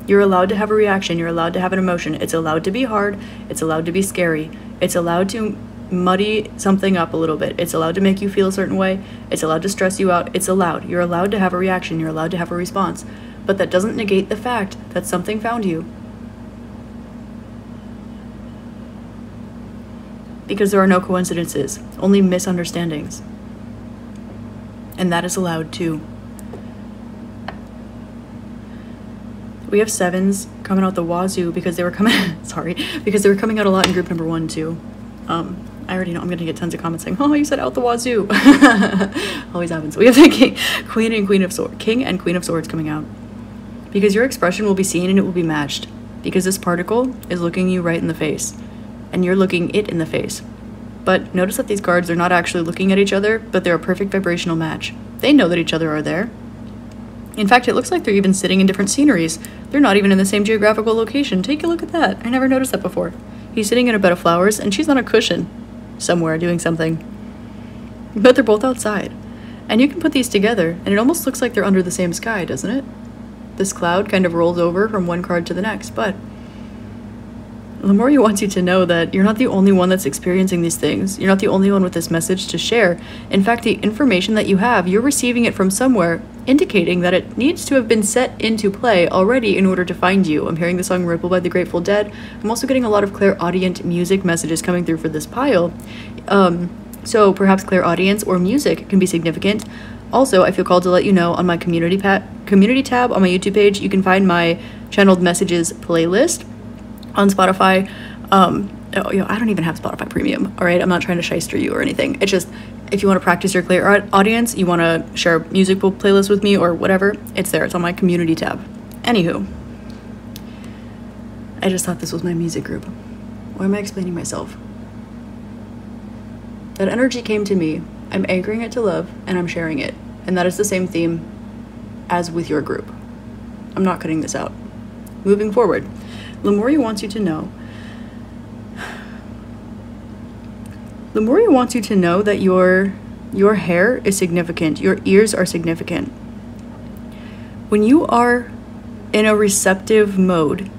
You're allowed to have a reaction. You're allowed to have an emotion. It's allowed to be hard. It's allowed to be scary. It's allowed to muddy something up a little bit. It's allowed to make you feel a certain way. It's allowed to stress you out. It's allowed. You're allowed to have a reaction. You're allowed to have a response. But that doesn't negate the fact that something found you. Because there are no coincidences, only misunderstandings. And that is allowed too. We have 7s coming out the wazoo because they were coming because they were coming out a lot in group number 1 too. I already know I'm gonna get tons of comments saying, "Oh, you said out the wazoo." Always happens. We have the King and Queen of Swords coming out. Because your expression will be seen and it will be matched. Because this particle is looking you right in the face. And you're looking it in the face. But notice that these cards are not actually looking at each other, but they're a perfect vibrational match. They know that each other are there. In fact, it looks like they're even sitting in different sceneries. They're not even in the same geographical location. Take a look at that. I never noticed that before. He's sitting in a bed of flowers, and she's on a cushion somewhere doing something. But they're both outside. And you can put these together, and it almost looks like they're under the same sky, doesn't it? This cloud kind of rolls over from one card to the next, but Lemuria wants you to know that you're not the only one that's experiencing these things. You're not the only one with this message to share. In fact, the information that you have, you're receiving it from somewhere, indicating that it needs to have been set into play already in order to find you. I'm hearing the song Ripple by the Grateful Dead. I'm also getting a lot of clairaudient music messages coming through for this pile. So perhaps clairaudience or music can be significant. Also, I feel called to let you know on my community tab on my YouTube page, you can find my channeled messages playlist. On Spotify, I don't even have Spotify Premium, all right? I'm not trying to shyster you or anything. It's just, if you want to practice your clairaudience, you want to share a music playlist with me or whatever, it's there. It's on my community tab. Anywho, I just thought this was my music group. Why am I explaining myself? That energy came to me. I'm anchoring it to love, and I'm sharing it. And that is the same theme as with your group. I'm not cutting this out. Moving forward. Lemuria wants you to know. Lemuria wants you to know that your hair is significant. Your ears are significant. When you are in a receptive mode,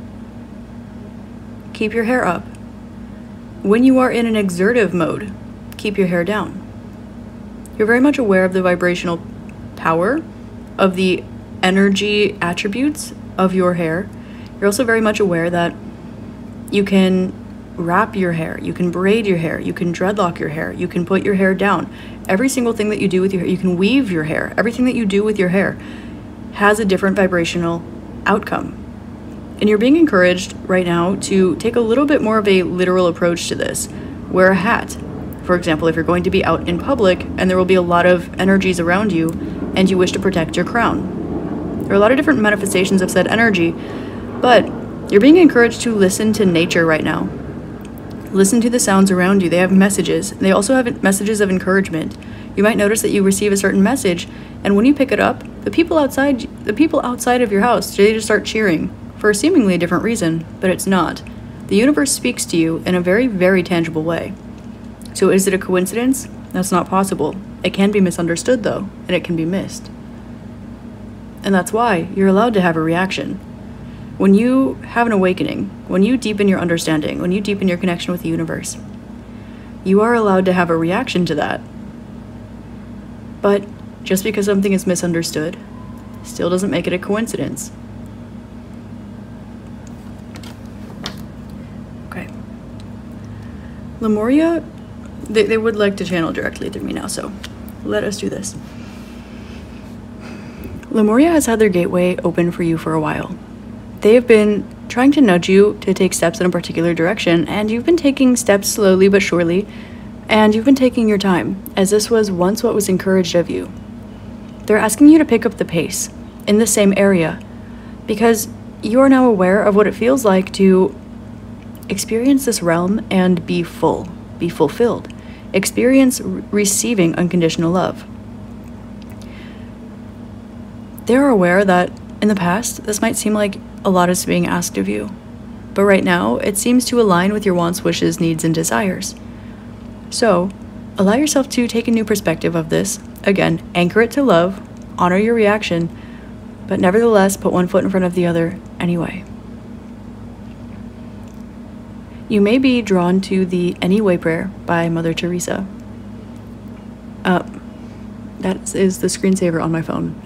keep your hair up. When you are in an exertive mode, keep your hair down. You're very much aware of the vibrational power of the energy attributes of your hair. You're also very much aware that you can wrap your hair, you can braid your hair, you can dreadlock your hair, you can put your hair down. Every single thing that you do with your hair, you can weave your hair. Everything that you do with your hair has a different vibrational outcome. And you're being encouraged right now to take a little bit more of a literal approach to this. Wear a hat. For example, if you're going to be out in public and there will be a lot of energies around you and you wish to protect your crown. There are a lot of different manifestations of said energy. But you're being encouraged to listen to nature right now. Listen to the sounds around you. They have messages. They also have messages of encouragement. You might notice that you receive a certain message, and when you pick it up, the people outside of your house, they just start cheering for seemingly a different reason, but it's not. The universe speaks to you in a very, very tangible way. So is it a coincidence? That's not possible. It can be misunderstood though, and it can be missed. And that's why you're allowed to have a reaction. When you have an awakening, when you deepen your understanding, when you deepen your connection with the universe, you are allowed to have a reaction to that. But just because something is misunderstood still doesn't make it a coincidence. Okay. Lemuria, they would like to channel directly through me now, so let us do this. Lemuria has had their gateway open for you for a while. They have been trying to nudge you to take steps in a particular direction, and you've been taking steps slowly but surely, and you've been taking your time, as this was once what was encouraged of you. They're asking you to pick up the pace in the same area, because you are now aware of what it feels like to experience this realm and be full, be fulfilled, experience receiving unconditional love. They're aware that in the past, this might seem like a lot is being asked of you, but right now, it seems to align with your wants, wishes, needs, and desires. So, allow yourself to take a new perspective of this. Again, anchor it to love, honor your reaction, but nevertheless, put one foot in front of the other anyway. You may be drawn to the Anyway prayer by Mother Teresa. That is the screensaver on my phone,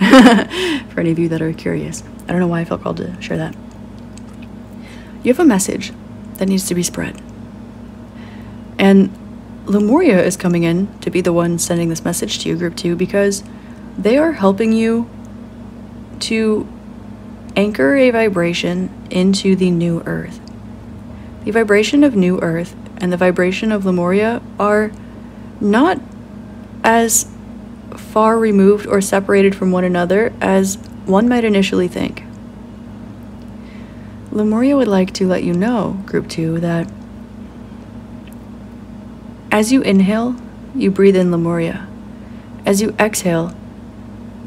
for any of you that are curious. I don't know why I felt called to share that. You have a message that needs to be spread. And Lemuria is coming in to be the one sending this message to you, Group 2, because they are helping you to anchor a vibration into the new earth. The vibration of new earth and the vibration of Lemuria are not as far removed or separated from one another as one might initially think. Lemuria would like to let you know, Group 2, that as you inhale, you breathe in Lemuria. As you exhale,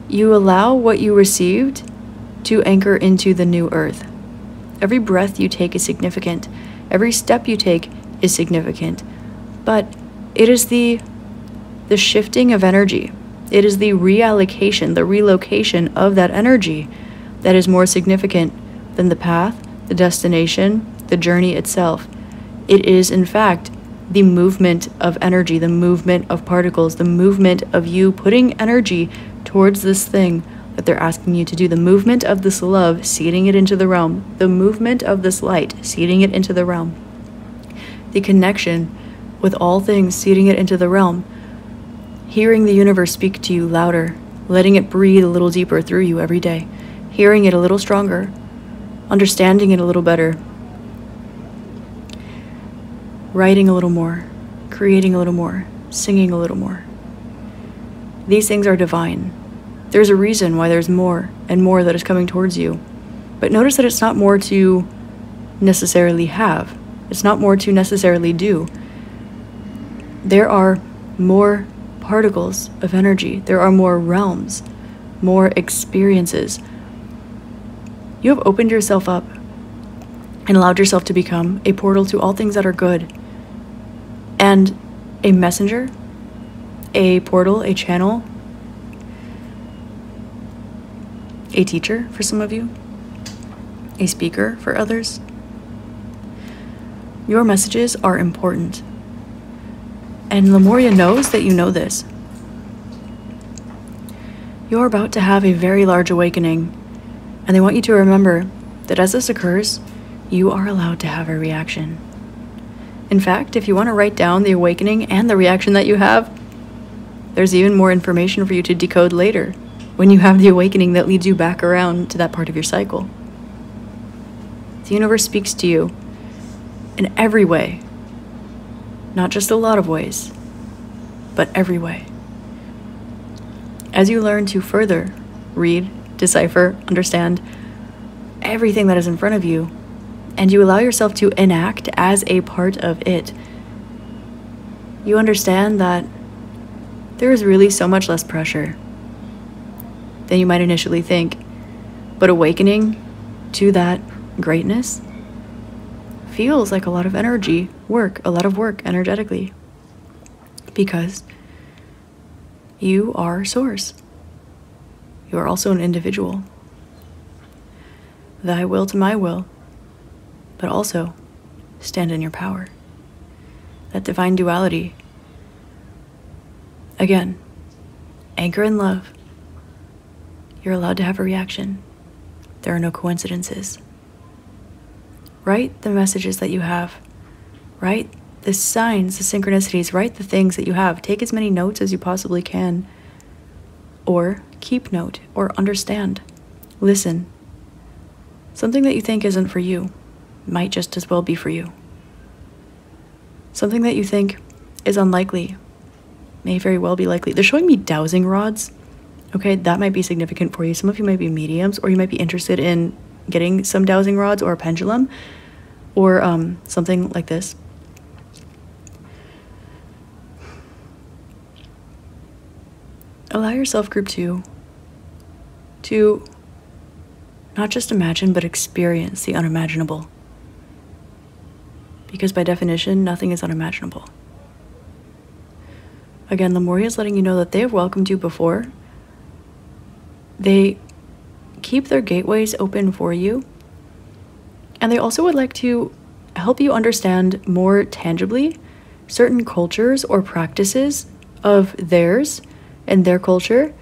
you allow what you received to anchor into the new earth. Every breath you take is significant. Every step you take is significant. But it is the shifting of energy. It is the reallocation, the relocation of that energy that is more significant than the path, the destination, the journey itself. It is, in fact, the movement of energy, the movement of particles, the movement of you putting energy towards this thing that they're asking you to do, the movement of this love, seeding it into the realm, the movement of this light, seeding it into the realm, the connection with all things, seeding it into the realm, hearing the universe speak to you louder, letting it breathe a little deeper through you every day, hearing it a little stronger, understanding it a little better, writing a little more, creating a little more, singing a little more. These things are divine. There's a reason why there's more and more that is coming towards you. But notice that it's not more to necessarily have. It's not more to necessarily do. There are more particles of energy. There are more realms, more experiences. You have opened yourself up and allowed yourself to become a portal to all things that are good, and a messenger, a portal, a channel, a teacher for some of you, a speaker for others. Your messages are important. And Lemuria knows that you know this. You're about to have a very large awakening, and they want you to remember that as this occurs, you are allowed to have a reaction. In fact, if you want to write down the awakening and the reaction that you have, there's even more information for you to decode later when you have the awakening that leads you back around to that part of your cycle. The universe speaks to you in every way. Not just a lot of ways, but every way. As you learn to further read, decipher, understand everything that is in front of you, and you allow yourself to enact as a part of it, you understand that there is really so much less pressure than you might initially think. But awakening to that greatness feels like a lot of energy, a lot of work energetically, because you are source. You are also an individual. Thy will to my will, but also stand in your power. That divine duality. Again, anchor in love. You're allowed to have a reaction. There are no coincidences. Write the messages that you have. Write the signs, the synchronicities. Write the things that you have. Take as many notes as you possibly can. Or keep note, or understand. Listen. Something that you think isn't for you might just as well be for you. Something that you think is unlikely may very well be likely. They're showing me dowsing rods. Okay, that might be significant for you. Some of you might be mediums, or you might be interested in getting some dowsing rods or a pendulum, or something like this. Allow yourself, group 2, to not just imagine, but experience the unimaginable. Because by definition, nothing is unimaginable. Again, Lemuria is letting you know that they have welcomed you before. They keep their gateways open for you. And they also would like to help you understand more tangibly certain cultures or practices of theirs and their culture,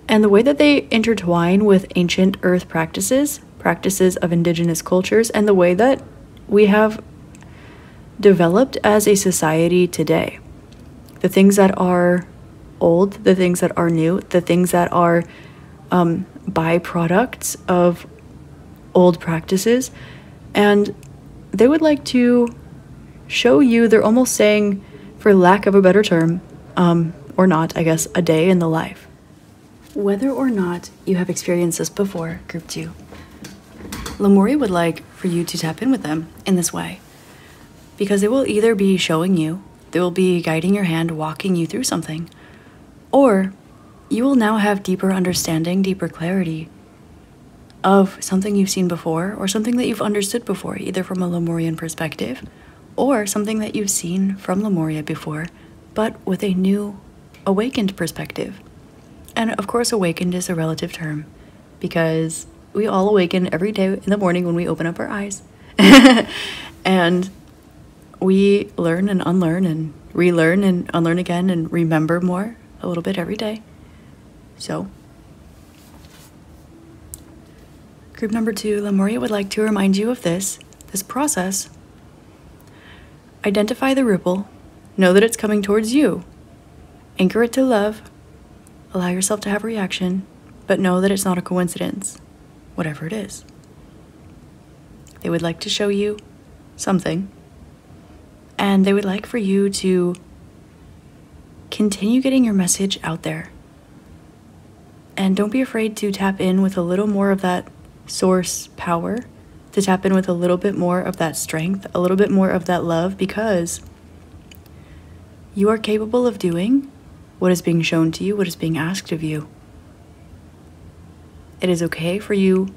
and the way that they intertwine with ancient earth practices of indigenous cultures, and the way that we have developed as a society today. The things that are old, the things that are new, the things that are byproducts of old practices. And they would like to show you, they're almost saying, for lack of a better term, or not, I guess, a day in the life. Whether or not you have experienced this before, group 2, Lemuria would like for you to tap in with them in this way. Because they will either be showing you, they will be guiding your hand, walking you through something, or you will now have deeper understanding, deeper clarity of something you've seen before, or something that you've understood before, either from a Lemurian perspective, or something that you've seen from Lemuria before, but with a new awakened perspective. And of course, awakened is a relative term, because we all awaken every day in the morning when we open up our eyes. And we learn and unlearn and relearn and unlearn again and remember more a little bit every day. So, group number 2, Lemuria would like to remind you of this process. Identify the ripple. Know that it's coming towards you. Anchor it to love. Allow yourself to have a reaction, but know that it's not a coincidence, whatever it is. They would like to show you something, and they would like for you to continue getting your message out there. And don't be afraid to tap in with a little more of that source power, to tap in with a little bit more of that strength, a little bit more of that love, because you are capable of doing what is being shown to you, what is being asked of you. It is okay for you.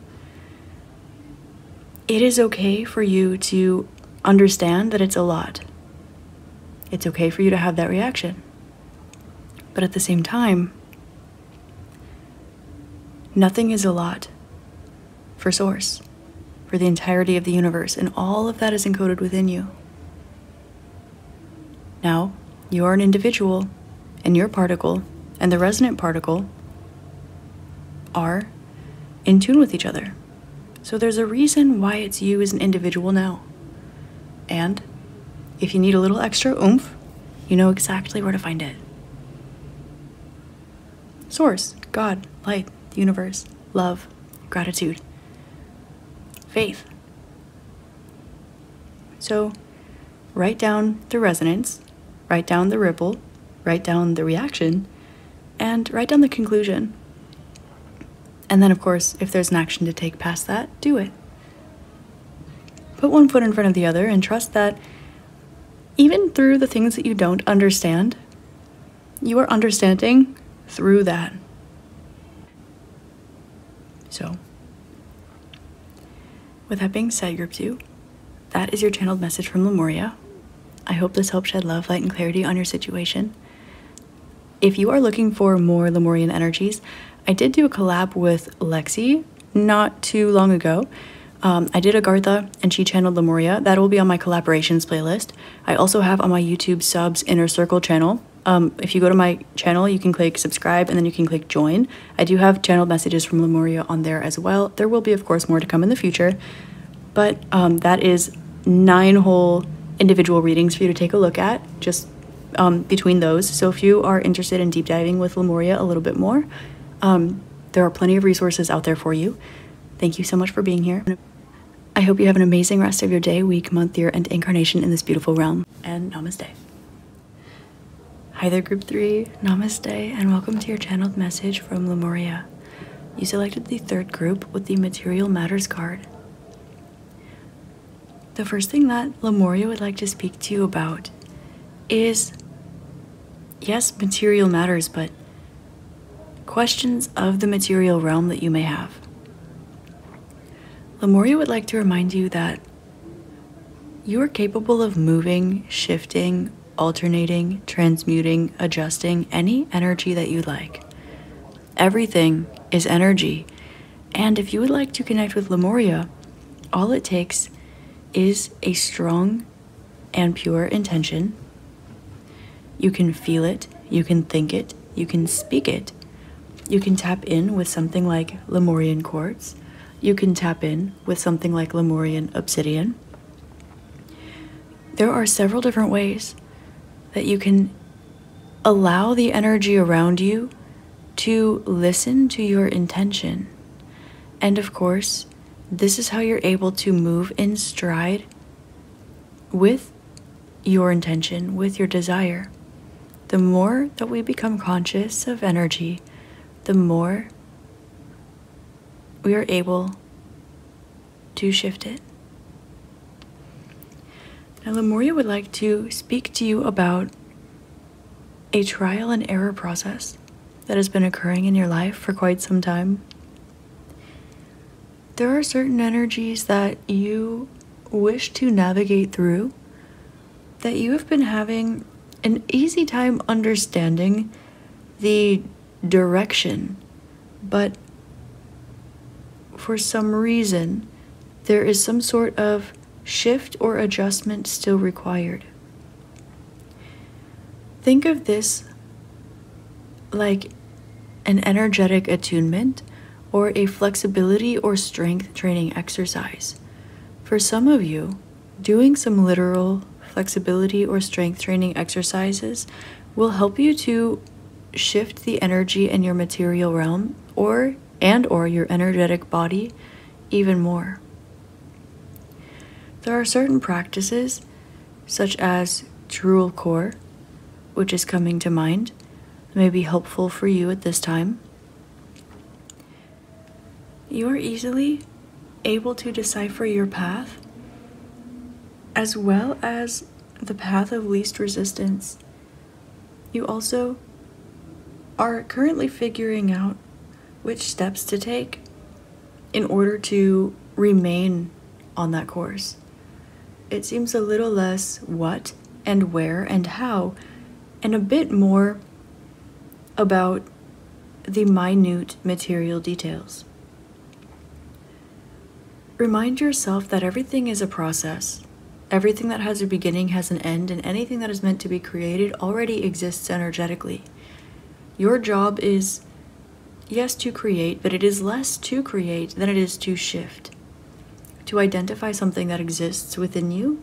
It is okay for you to understand that it's a lot. It's okay for you to have that reaction. But at the same time, nothing is a lot for Source, for the entirety of the universe, and all of that is encoded within you. Now, you are an individual, and your particle and the resonant particle are in tune with each other. So there's a reason why it's you as an individual now. And if you need a little extra oomph, you know exactly where to find it. Source, God, light, the universe, love, gratitude, faith. So write down the resonance, write down the ripple, write down the reaction, and write down the conclusion. And then, of course, if there's an action to take past that, do it. Put one foot in front of the other and trust that even through the things that you don't understand, you are understanding through that. So, with that being said, Group 2, that is your channeled message from Lemuria. I hope this helps shed love, light, and clarity on your situation. If you are looking for more Lemurian energies, I did do a collab with Lexi not too long ago. I did Agartha and she channeled Lemuria. That will be on my collaborations playlist. I also have on my YouTube subs Inner Circle channel. If you go to my channel, you can click subscribe and then you can click join. I do have channeled messages from Lemuria on there as well. There will be, of course, more to come in the future. But that is 9 whole individual readings for you to take a look at, just between those. So if you are interested in deep diving with Lemuria a little bit more, there are plenty of resources out there for you. Thank you so much for being here. I hope you have an amazing rest of your day, week, month, year, and incarnation in this beautiful realm. And namaste. Hi there, Group 3. Namaste, and welcome to your channeled message from Lemuria. You selected the 3rd group with the Material Matters card. The first thing that Lemuria would like to speak to you about is, yes, material matters, but questions of the material realm that you may have. Lemuria would like to remind you that you are capable of moving, shifting, alternating, transmuting, adjusting any energy that you like. Everything is energy, and if you would like to connect with Lemuria, all it takes is a strong and pure intention. You can feel it, you can think it, you can speak it. You can tap in with something like Lemurian quartz. You can tap in with something like Lemurian obsidian. There are several different ways that you can allow the energy around you to listen to your intention. And of course, this is how you're able to move in stride with your intention, with your desire. The more that we become conscious of energy, the more we are able to shift it. Now, Lemuria would like to speak to you about a trial and error process that has been occurring in your life for quite some time. There are certain energies that you wish to navigate through that you have been having an easy time understanding the direction, but for some reason there is some sort of shift or adjustment still required. Think of this like an energetic attunement or a flexibility or strength training exercise. For some of you, doing some literal flexibility or strength training exercises will help you to shift the energy in your material realm or your energetic body even more. There are certain practices, such as Trual Core, which is coming to mind, that may be helpful for you at this time. You are easily able to decipher your path, as well as the path of least resistance. You also are currently figuring out which steps to take in order to remain on that course. It seems a little less what and where and how, and a bit more about the minute material details. Remind yourself that everything is a process. Everything that has a beginning has an end, and anything that is meant to be created already exists energetically. Your job is, yes, to create, but it is less to create than it is to shift. To identify something that exists within you,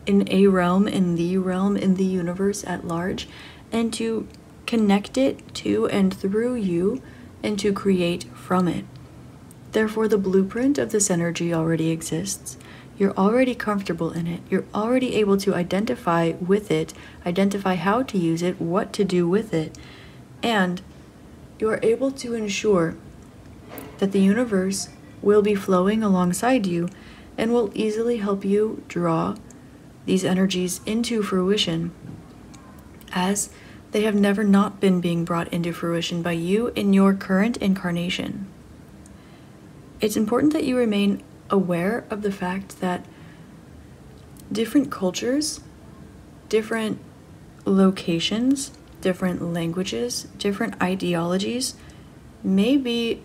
in a realm, in the universe at large, and to connect it to and through you, and to create from it. Therefore, the blueprint of this energy already exists. You're already comfortable in it. You're already able to identify with it, identify how to use it, what to do with it, and you are able to ensure that the universe will be flowing alongside you and will easily help you draw these energies into fruition as They have never not been being brought into fruition by you in your current incarnation. It's important that you remain aware of the fact that different cultures, different locations, different languages, different ideologies may be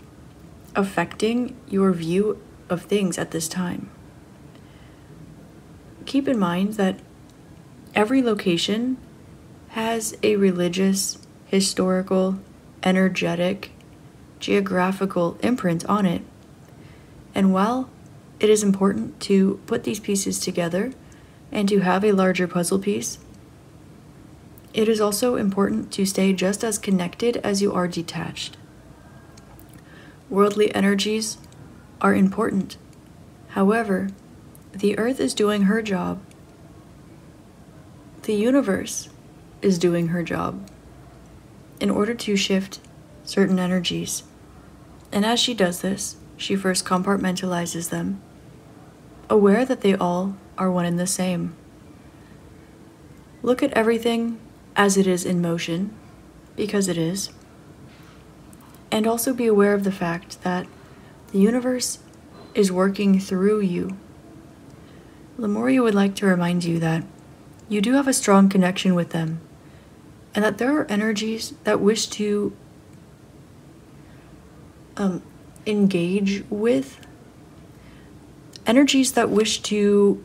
affecting your view of things at this time. Keep in mind that every location has a religious, historical, energetic, geographical imprint on it. And while it is important to put these pieces together and to have a larger puzzle piece, it is also important to stay just as connected as you are detached. Worldly energies are important. However, the Earth is doing her job. The universe is doing her job in order to shift certain energies. And as she does this, she first compartmentalizes them, aware that they all are one and the same. Look at everything as it is in motion, because it is. And also be aware of the fact that the universe is working through you. Lemuria would like to remind you that you do have a strong connection with them, and that there are energies that wish to engage with, energies that wish to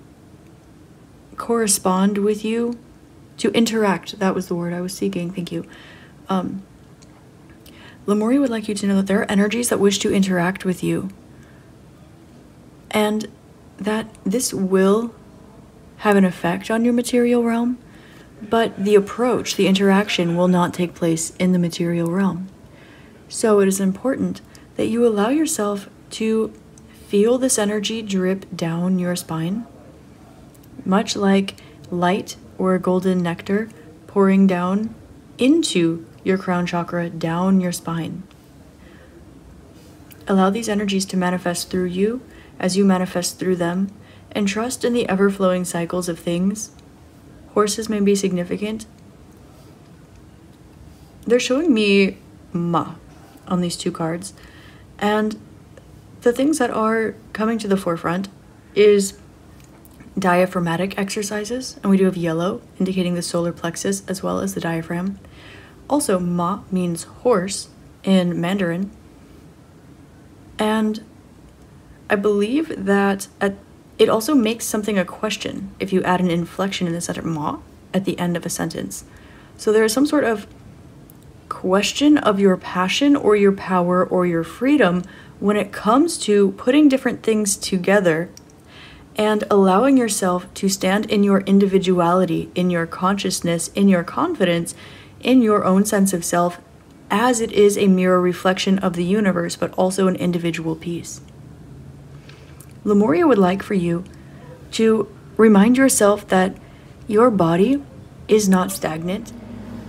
correspond with you, to interact. That was the word I was seeking. Thank you. Lemuria would like you to know that there are energies that wish to interact with you, and that this will have an effect on your material realm, but the approach, the interaction, will not take place in the material realm. So it is important that you allow yourself to feel this energy drip down your spine, much like light or golden nectar pouring down into your crown chakra, down your spine. Allow these energies to manifest through you as you manifest through them, and trust in the ever-flowing cycles of things. Horses may be significant. They're showing me Ma on these two cards, and the things that are coming to the forefront is diaphragmatic exercises, and we do have yellow indicating the solar plexus as well as the diaphragm. Also, Ma means horse in Mandarin, and I believe that it also makes something a question if you add an inflection in the center Ma at the end of a sentence. So there is some sort of question of your passion or your power or your freedom when it comes to putting different things together and allowing yourself to stand in your individuality, in your consciousness, in your confidence, in your own sense of self, as it is a mirror reflection of the universe, but also an individual piece. Lemuria would like for you to remind yourself that your body is not stagnant,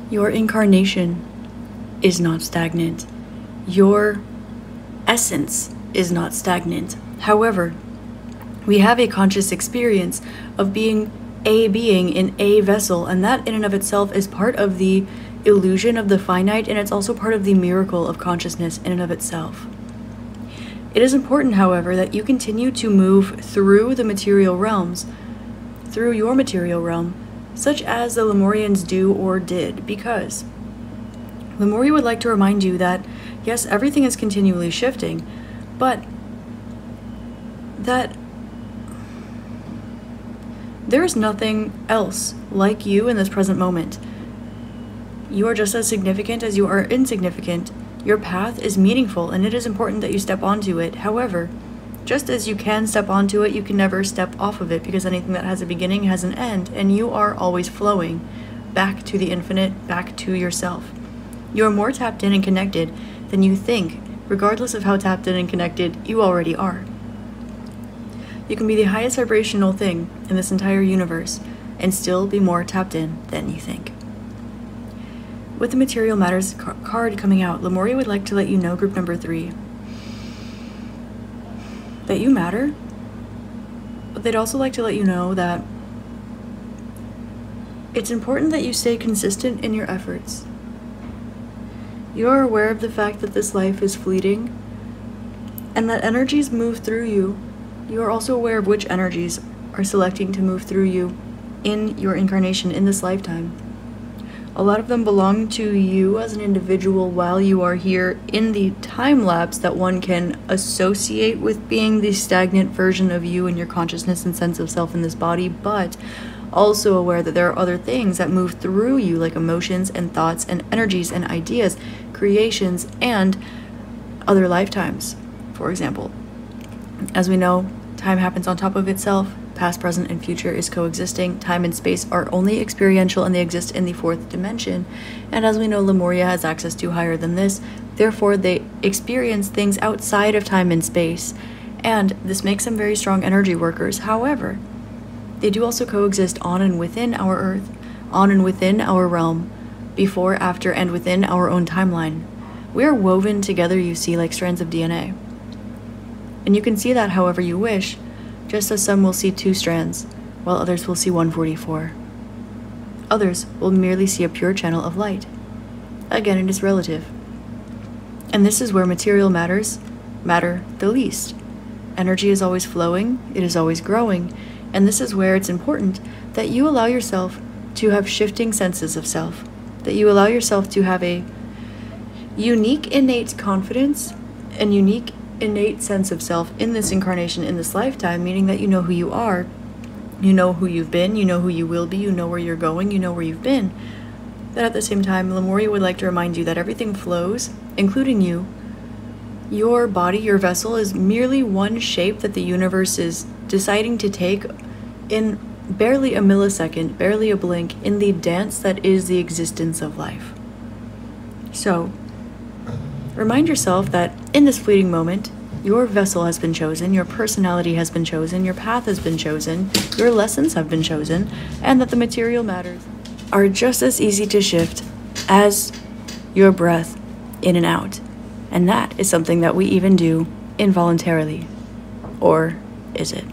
your incarnation is not stagnant, your essence is not stagnant. However, we have a conscious experience of being a being in a vessel, and that in and of itself is part of the illusion of the finite, and it's also part of the miracle of consciousness in and of itself. It is important, however, that you continue to move through the material realms, through your material realm, such as the Lemurians do or did, because Lemuria would like to remind you that, yes, everything is continually shifting, but that there is nothing else like you in this present moment. You are just as significant as you are insignificant. Your path is meaningful, and it is important that you step onto it. However, just as you can step onto it, you can never step off of it, because anything that has a beginning has an end, and you are always flowing back to the infinite, back to yourself. You are more tapped in and connected than you think, regardless of how tapped in and connected you already are. You can be the highest vibrational thing in this entire universe and still be more tapped in than you think. With the Material Matters card coming out, Lemuria would like to let you know, group number 3, that you matter, but they'd also like to let you know that It's important that you stay consistent in your efforts. You are aware of the fact that this life is fleeting and that energies move through you. You are also aware of which energies are selecting to move through you in your incarnation in this lifetime. A lot of them belong to you as an individual while you are here in the time lapse that one can associate with being the stagnant version of you and your consciousness and sense of self in this body, but also aware that there are other things that move through you, like emotions and thoughts and energies and ideas, creations, and other lifetimes, for example. As we know, time happens on top of itself. Past, present, and future is coexisting. Time and space are only experiential and they exist in the fourth dimension. And as we know, Lemuria has access to higher than this. Therefore, they experience things outside of time and space. And this makes them very strong energy workers. However, they do also coexist on and within our Earth, on and within our realm, before, after, and within our own timeline. We are woven together, you see, like strands of DNA. And you can see that however you wish, just as some will see 2 strands, while others will see 144. Others will merely see a pure channel of light. Again, it is relative. And this is where material matters matter the least. Energy is always flowing, it is always growing, and this is where it's important that you allow yourself to have shifting senses of self, that you allow yourself to have a unique innate confidence and unique innate sense of self in this incarnation, in this lifetime, meaning that you know who you are, you know who you've been, you know who you will be, you know where you're going, you know where you've been. But at the same time, Lemuria would like to remind you that everything flows, including you. Your body, your vessel, is merely one shape that the universe is deciding to take in barely a millisecond, barely a blink, in the dance that is the existence of life. So, remind yourself that in this fleeting moment, your vessel has been chosen, your personality has been chosen, your path has been chosen, your lessons have been chosen, and that the material matters are just as easy to shift as your breath in and out. And that is something that we even do involuntarily. Or is it?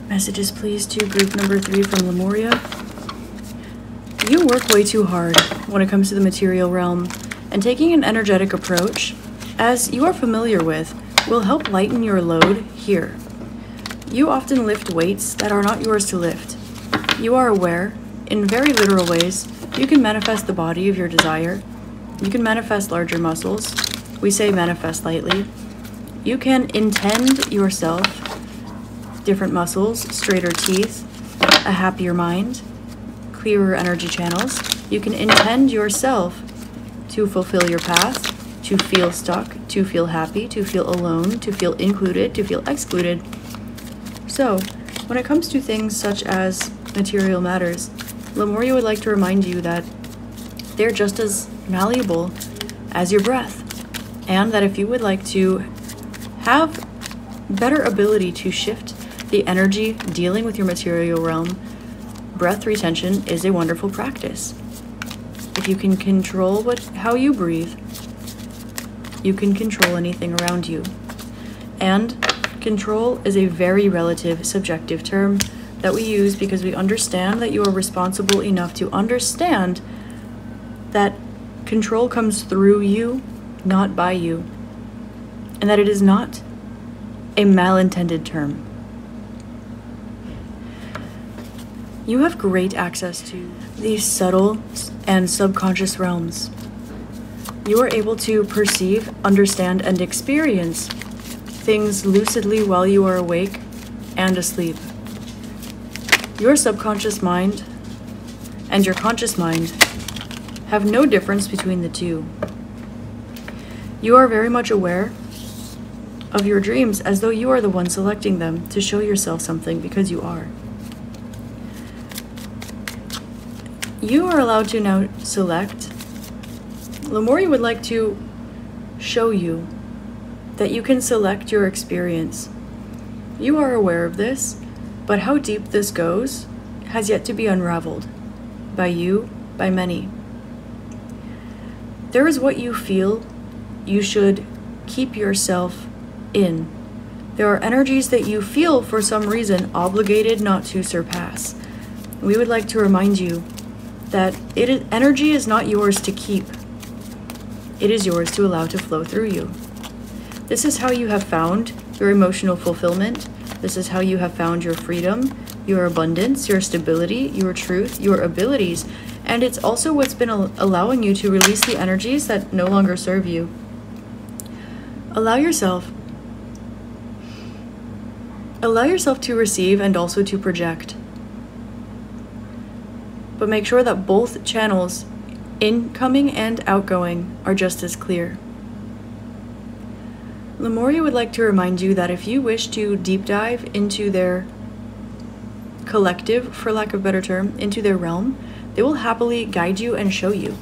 Messages, please, to group number 3 from Lemuria. You work way too hard when it comes to the material realm, and taking an energetic approach, as you are familiar with, will help lighten your load here. You often lift weights that are not yours to lift. You are aware, in very literal ways, you can manifest the body of your desire. You can manifest larger muscles. We say manifest lightly. You can intend yourself different muscles, straighter teeth, a happier mind, clearer energy channels. You can intend yourself to fulfill your path, to feel stuck, to feel happy, to feel alone, to feel included, to feel excluded. So, when it comes to things such as material matters, Lemuria would like to remind you that they're just as malleable as your breath, and that if you would like to have better ability to shift the energy dealing with your material realm, breath retention is a wonderful practice. If you can control how you breathe, you can control anything around you. And control is a very relative, subjective term that we use because we understand that you are responsible enough to understand that control comes through you, not by you, and that it is not a malintended term. You have great access to these subtle and subconscious realms. You are able to perceive, understand, and experience things lucidly while you are awake and asleep. Your subconscious mind and your conscious mind have no difference between the two. You are very much aware of your dreams as though you are the one selecting them to show yourself something, because you are. You are allowed to now select. Lemuria would like to show you that you can select your experience. You are aware of this, but how deep this goes has yet to be unraveled by you, by many. There is what you feel you should keep yourself in. There are energies that you feel for some reason obligated not to surpass. We would like to remind you that energy is not yours to keep. It is yours to allow to flow through you. This is how you have found your emotional fulfillment. This is how you have found your freedom, your abundance, your stability, your truth, your abilities, and it's also what's been allowing you to release the energies that no longer serve you. Allow yourself to receive and also to project. But make sure that both channels, incoming and outgoing, are just as clear. Lemuria would like to remind you that if you wish to deep dive into their collective, for lack of a better term, into their realm, they will happily guide you and show you.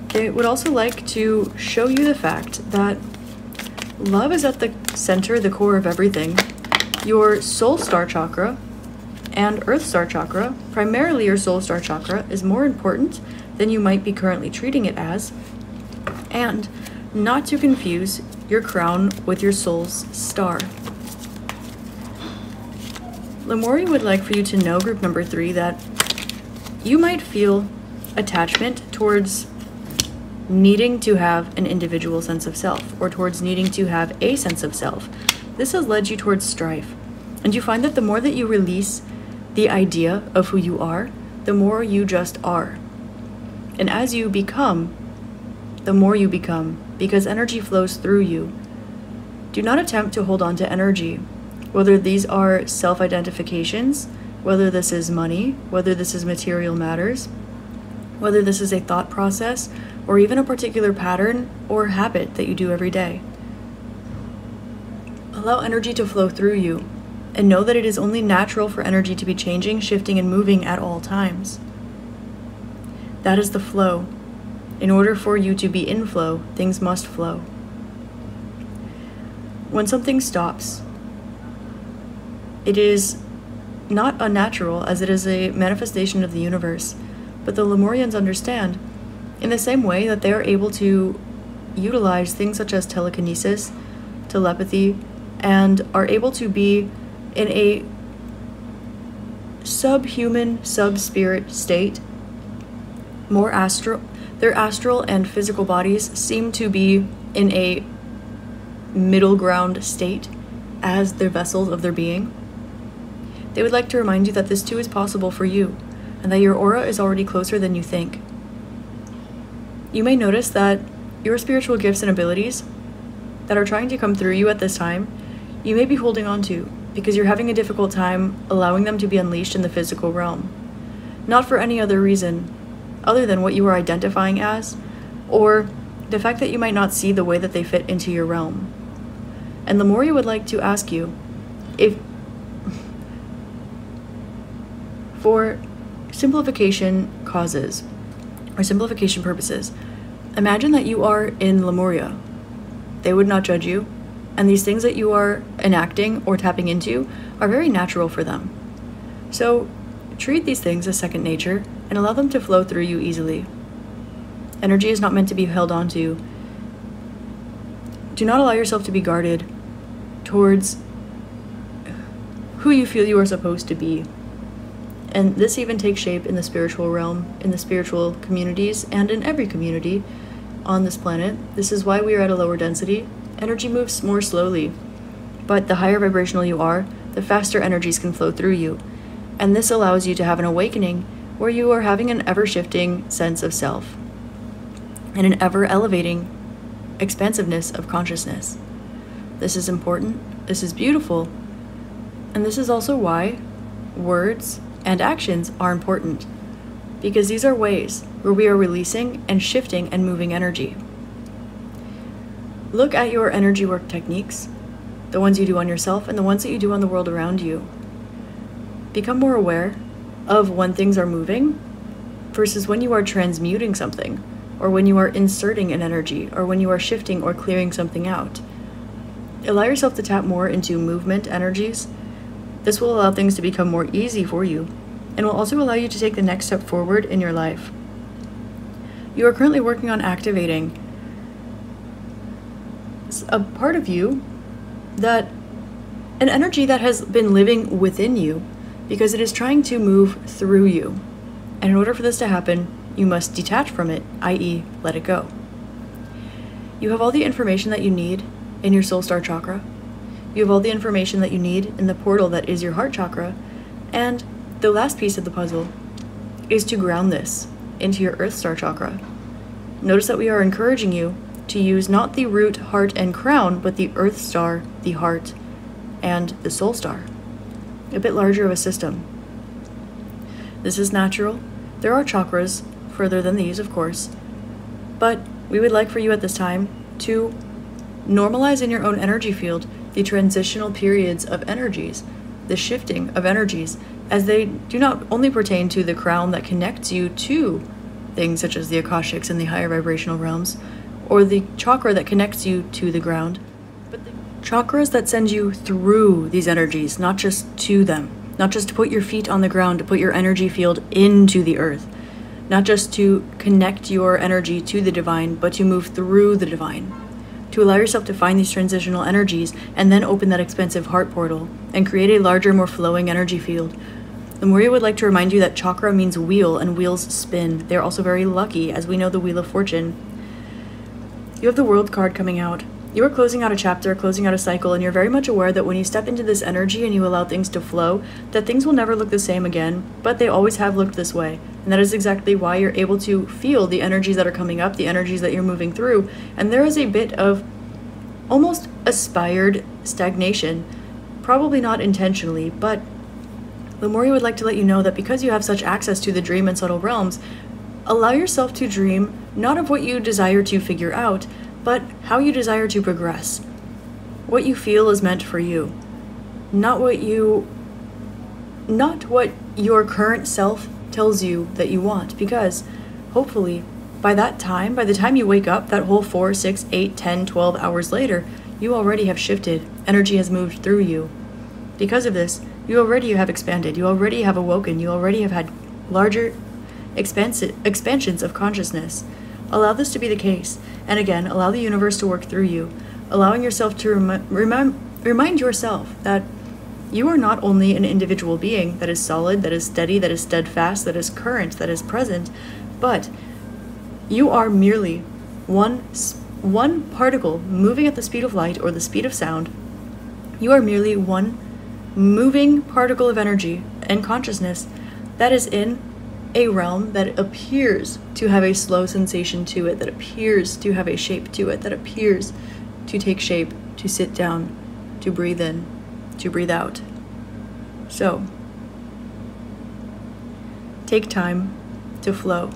They would also like to show you the fact that love is at the center, the core of everything. Your soul star chakra and earth star chakra, primarily your soul star chakra, is more important than you might be currently treating it as, and not to confuse your crown with your soul's star. Lemuria would like for you to know, group number 3, that you might feel attachment towards needing to have an individual sense of self, or towards needing to have a sense of self. This has led you towards strife, and you find that the more that you release the idea of who you are, the more you just are. And as you become, the more you become, because energy flows through you. Do not attempt to hold on to energy, whether these are self-identifications, whether this is money, whether this is material matters, whether this is a thought process, or even a particular pattern or habit that you do every day. Allow energy to flow through you, and know that it is only natural for energy to be changing, shifting, and moving at all times. That is the flow. In order for you to be in flow, things must flow. When something stops, it is not unnatural, as it is a manifestation of the universe, but the Lemurians understand, in the same way that they are able to utilize things such as telekinesis, telepathy, and are able to be in a subhuman, sub-spirit state, more astral. Their astral and physical bodies seem to be in a middle ground state as their vessels of their being. They would like to remind you that this too is possible for you, and that your aura is already closer than you think. You may notice that your spiritual gifts and abilities that are trying to come through you at this time, you may be holding on to because you're having a difficult time allowing them to be unleashed in the physical realm. Not for any other reason other than what you are identifying as, or the fact that you might not see the way that they fit into your realm. And Lemuria would like to ask you, if for simplification causes, or simplification purposes, imagine that you are in Lemuria. They would not judge you, and these things that you are enacting or tapping into are very natural for them. So treat these things as second nature and allow them to flow through you easily. Energy is not meant to be held onto. Do not allow yourself to be guarded towards who you feel you are supposed to be. And this even takes shape in the spiritual realm, in the spiritual communities, and in every community on this planet. This is why we are at a lower density. Energy moves more slowly, but the higher vibrational you are, the faster energies can flow through you. And this allows you to have an awakening where you are having an ever-shifting sense of self and an ever-elevating expansiveness of consciousness. This is important, this is beautiful, and this is also why words and actions are important, because these are ways where we are releasing and shifting and moving energy. Look at your energy work techniques, the ones you do on yourself and the ones that you do on the world around you. Become more aware of when things are moving versus when you are transmuting something, or when you are inserting an energy, or when you are shifting or clearing something out. Allow yourself to tap more into movement energies. This will allow things to become more easy for you, and will also allow you to take the next step forward in your life. You are currently working on activating a part of you that an energy that has been living within you because it is trying to move through you. And in order for this to happen, you must detach from it, i.e., let it go. You have all the information that you need in your soul star chakra. You have all the information that you need in the portal that is your heart chakra. And the last piece of the puzzle is to ground this into your earth star chakra. Notice that we are encouraging you to use not the root, heart, and crown, but the earth star, the heart, and the soul star. A bit larger of a system. This is natural. There are chakras further than these, of course, but we would like for you at this time to normalize in your own energy field the transitional periods of energies, the shifting of energies, as they do not only pertain to the crown that connects you to things such as the Akashics and the higher vibrational realms, or the chakra that connects you to the ground, but the chakras that send you through these energies, not just to them, not just to put your feet on the ground, to put your energy field into the earth, not just to connect your energy to the divine, but to move through the divine, to allow yourself to find these transitional energies and then open that expansive heart portal and create a larger, more flowing energy field. Lemuria would like to remind you that chakra means wheel, and wheels spin. They're also very lucky, as we know the Wheel of Fortune. You have the World card coming out. You are closing out a chapter, closing out a cycle, and you're very much aware that when you step into this energy and you allow things to flow, that things will never look the same again, but they always have looked this way. And that is exactly why you're able to feel the energies that are coming up, the energies that you're moving through, and there is a bit of almost aspired stagnation, probably not intentionally, but Lemuria would like to let you know that because you have such access to the dream and subtle realms, allow yourself to dream not of what you desire to figure out, but how you desire to progress. What you feel is meant for you. Not what your current self tells you that you want, because hopefully by the time you wake up, that whole 4, 6, 8, 10, 12 hours later, you already have shifted. Energy has moved through you. Because of this, you already have expanded, you already have awoken, you already have had larger expansions of consciousness. Allow this to be the case, and again, allow the universe to work through you, allowing yourself to remind yourself that you are not only an individual being that is solid, that is steady, that is steadfast, that is current, that is present, but you are merely one particle moving at the speed of light or the speed of sound. You are merely one moving particle of energy and consciousness that is in a realm that appears to have a slow sensation to it, that appears to have a shape to it, that appears to take shape, to sit down, to breathe in, to breathe out. So, take time to flow,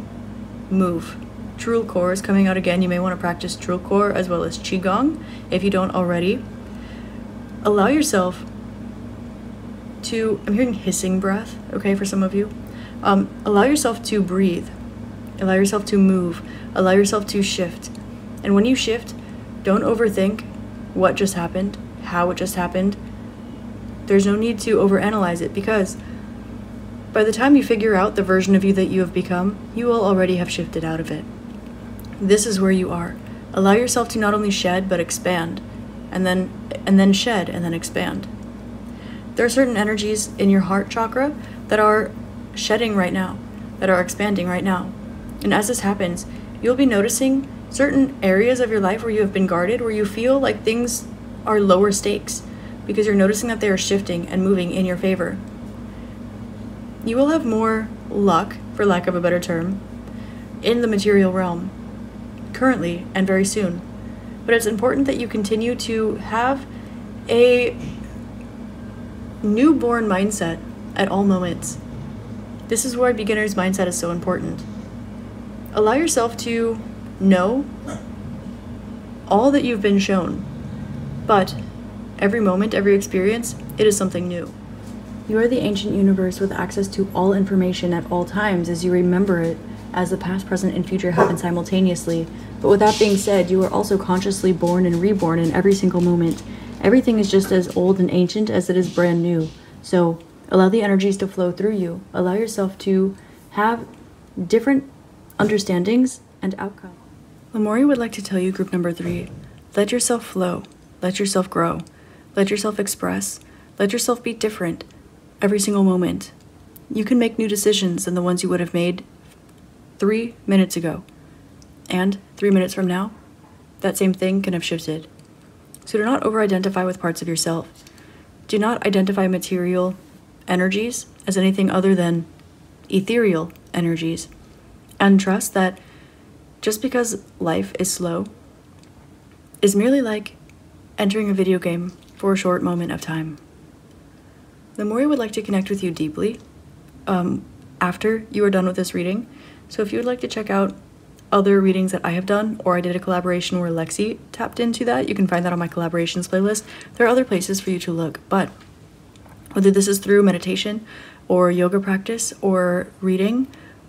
move. Trul Core is coming out again. You may want to practice Trul Core as well as Qigong if you don't already. Allow yourself to, I'm hearing hissing breath, okay, for some of you. Allow yourself to breathe, allow yourself to move, allow yourself to shift. And when you shift, don't overthink what just happened, how it just happened. There's no need to overanalyze it, because by the time you figure out the version of you that you have become, you will already have shifted out of it. This is where you are. Allow yourself to not only shed, but expand, and then shed, and then expand. There are certain energies in your heart chakra that are shedding right now, that are expanding right now. And as this happens, you'll be noticing certain areas of your life where you have been guarded, where you feel like things are lower stakes, because you're noticing that they are shifting and moving in your favor. You will have more luck, for lack of a better term, in the material realm, currently and very soon. But it's important that you continue to have a newborn mindset at all moments. This is why beginner's mindset is so important. Allow yourself to know all that you've been shown, but every moment, every experience, it is something new. You are the ancient universe with access to all information at all times as you remember it, as the past, present, and future happen simultaneously. But with that being said, you are also consciously born and reborn in every single moment. Everything is just as old and ancient as it is brand new. So allow the energies to flow through you. Allow yourself to have different understandings and outcomes. Lemuria would like to tell you, group number 3, let yourself flow. Let yourself grow. Let yourself express. Let yourself be different every single moment. You can make new decisions than the ones you would have made 3 minutes ago. And 3 minutes from now, that same thing can have shifted. So do not over-identify with parts of yourself. Do not identify material energies as anything other than ethereal energies. And trust that just because life is slow is merely like entering a video game for a short moment of time. Lemuria would like to connect with you deeply after you are done with this reading. So if you would like to check out other readings that I have done, or I did a collaboration where Lexi tapped into that, you can find that on my collaborations playlist. There are other places for you to look, but whether this is through meditation or yoga practice or reading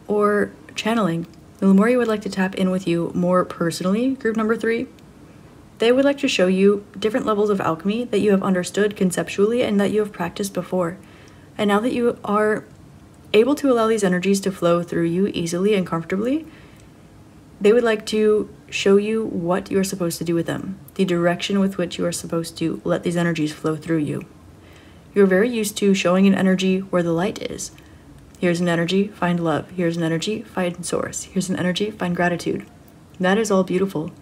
or channeling, Lemuria would like to tap in with you more personally, group number 3. They would like to show you different levels of alchemy that you have understood conceptually and that you have practiced before. And now that you are able to allow these energies to flow through you easily and comfortably, they would like to show you what you are supposed to do with them, the direction with which you are supposed to let these energies flow through you. You're very used to showing an energy where the light is. Here's an energy, find love. Here's an energy, find source. Here's an energy, find gratitude. That is all beautiful.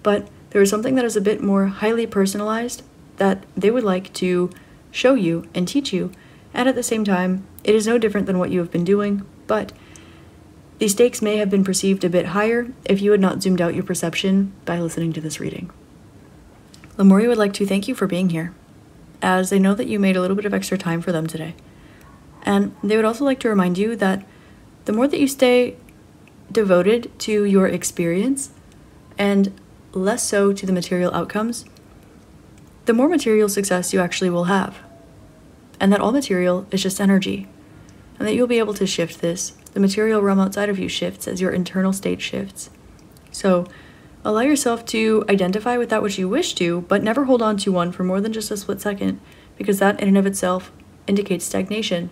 But there is something that is a bit more highly personalized that they would like to show you and teach you, and at the same time, it is no different than what you have been doing, but the stakes may have been perceived a bit higher if you had not zoomed out your perception by listening to this reading. Lemuria would like to thank you for being here, as they know that you made a little bit of extra time for them today. And they would also like to remind you that the more that you stay devoted to your experience and less so to the material outcomes, the more material success you actually will have. And that all material is just energy. And that you'll be able to shift this. The material realm outside of you shifts as your internal state shifts. So allow yourself to identify with that which you wish to, but never hold on to one for more than just a split second, because that in and of itself indicates stagnation.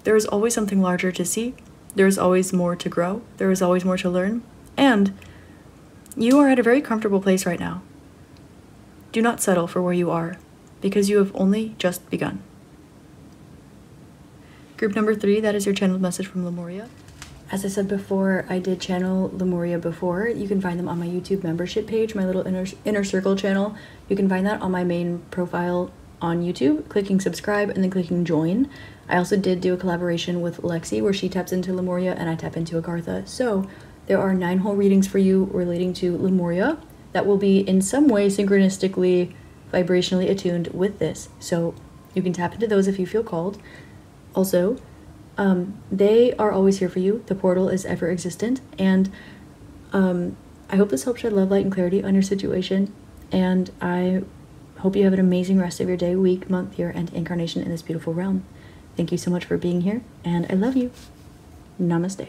There is always something larger to see. There is always more to grow. There is always more to learn. And you are at a very comfortable place right now. Do not settle for where you are, because you have only just begun. Group number 3, that is your channeled message from Lemuria. As I said before, I did channel Lemuria before. You can find them on my YouTube membership page, my little inner circle channel. You can find that on my main profile on YouTube, clicking subscribe and then clicking join. I also did do a collaboration with Lexi where she taps into Lemuria and I tap into Agartha. So there are 9 whole readings for you relating to Lemuria that will be in some way synchronistically, vibrationally attuned with this. So you can tap into those if you feel called. Also, they are always here for you. The portal is ever existent. And I hope this helps shed love, light, and clarity on your situation. And I hope you have an amazing rest of your day, week, month, year, and incarnation in this beautiful realm. Thank you so much for being here, and I love you. Namaste.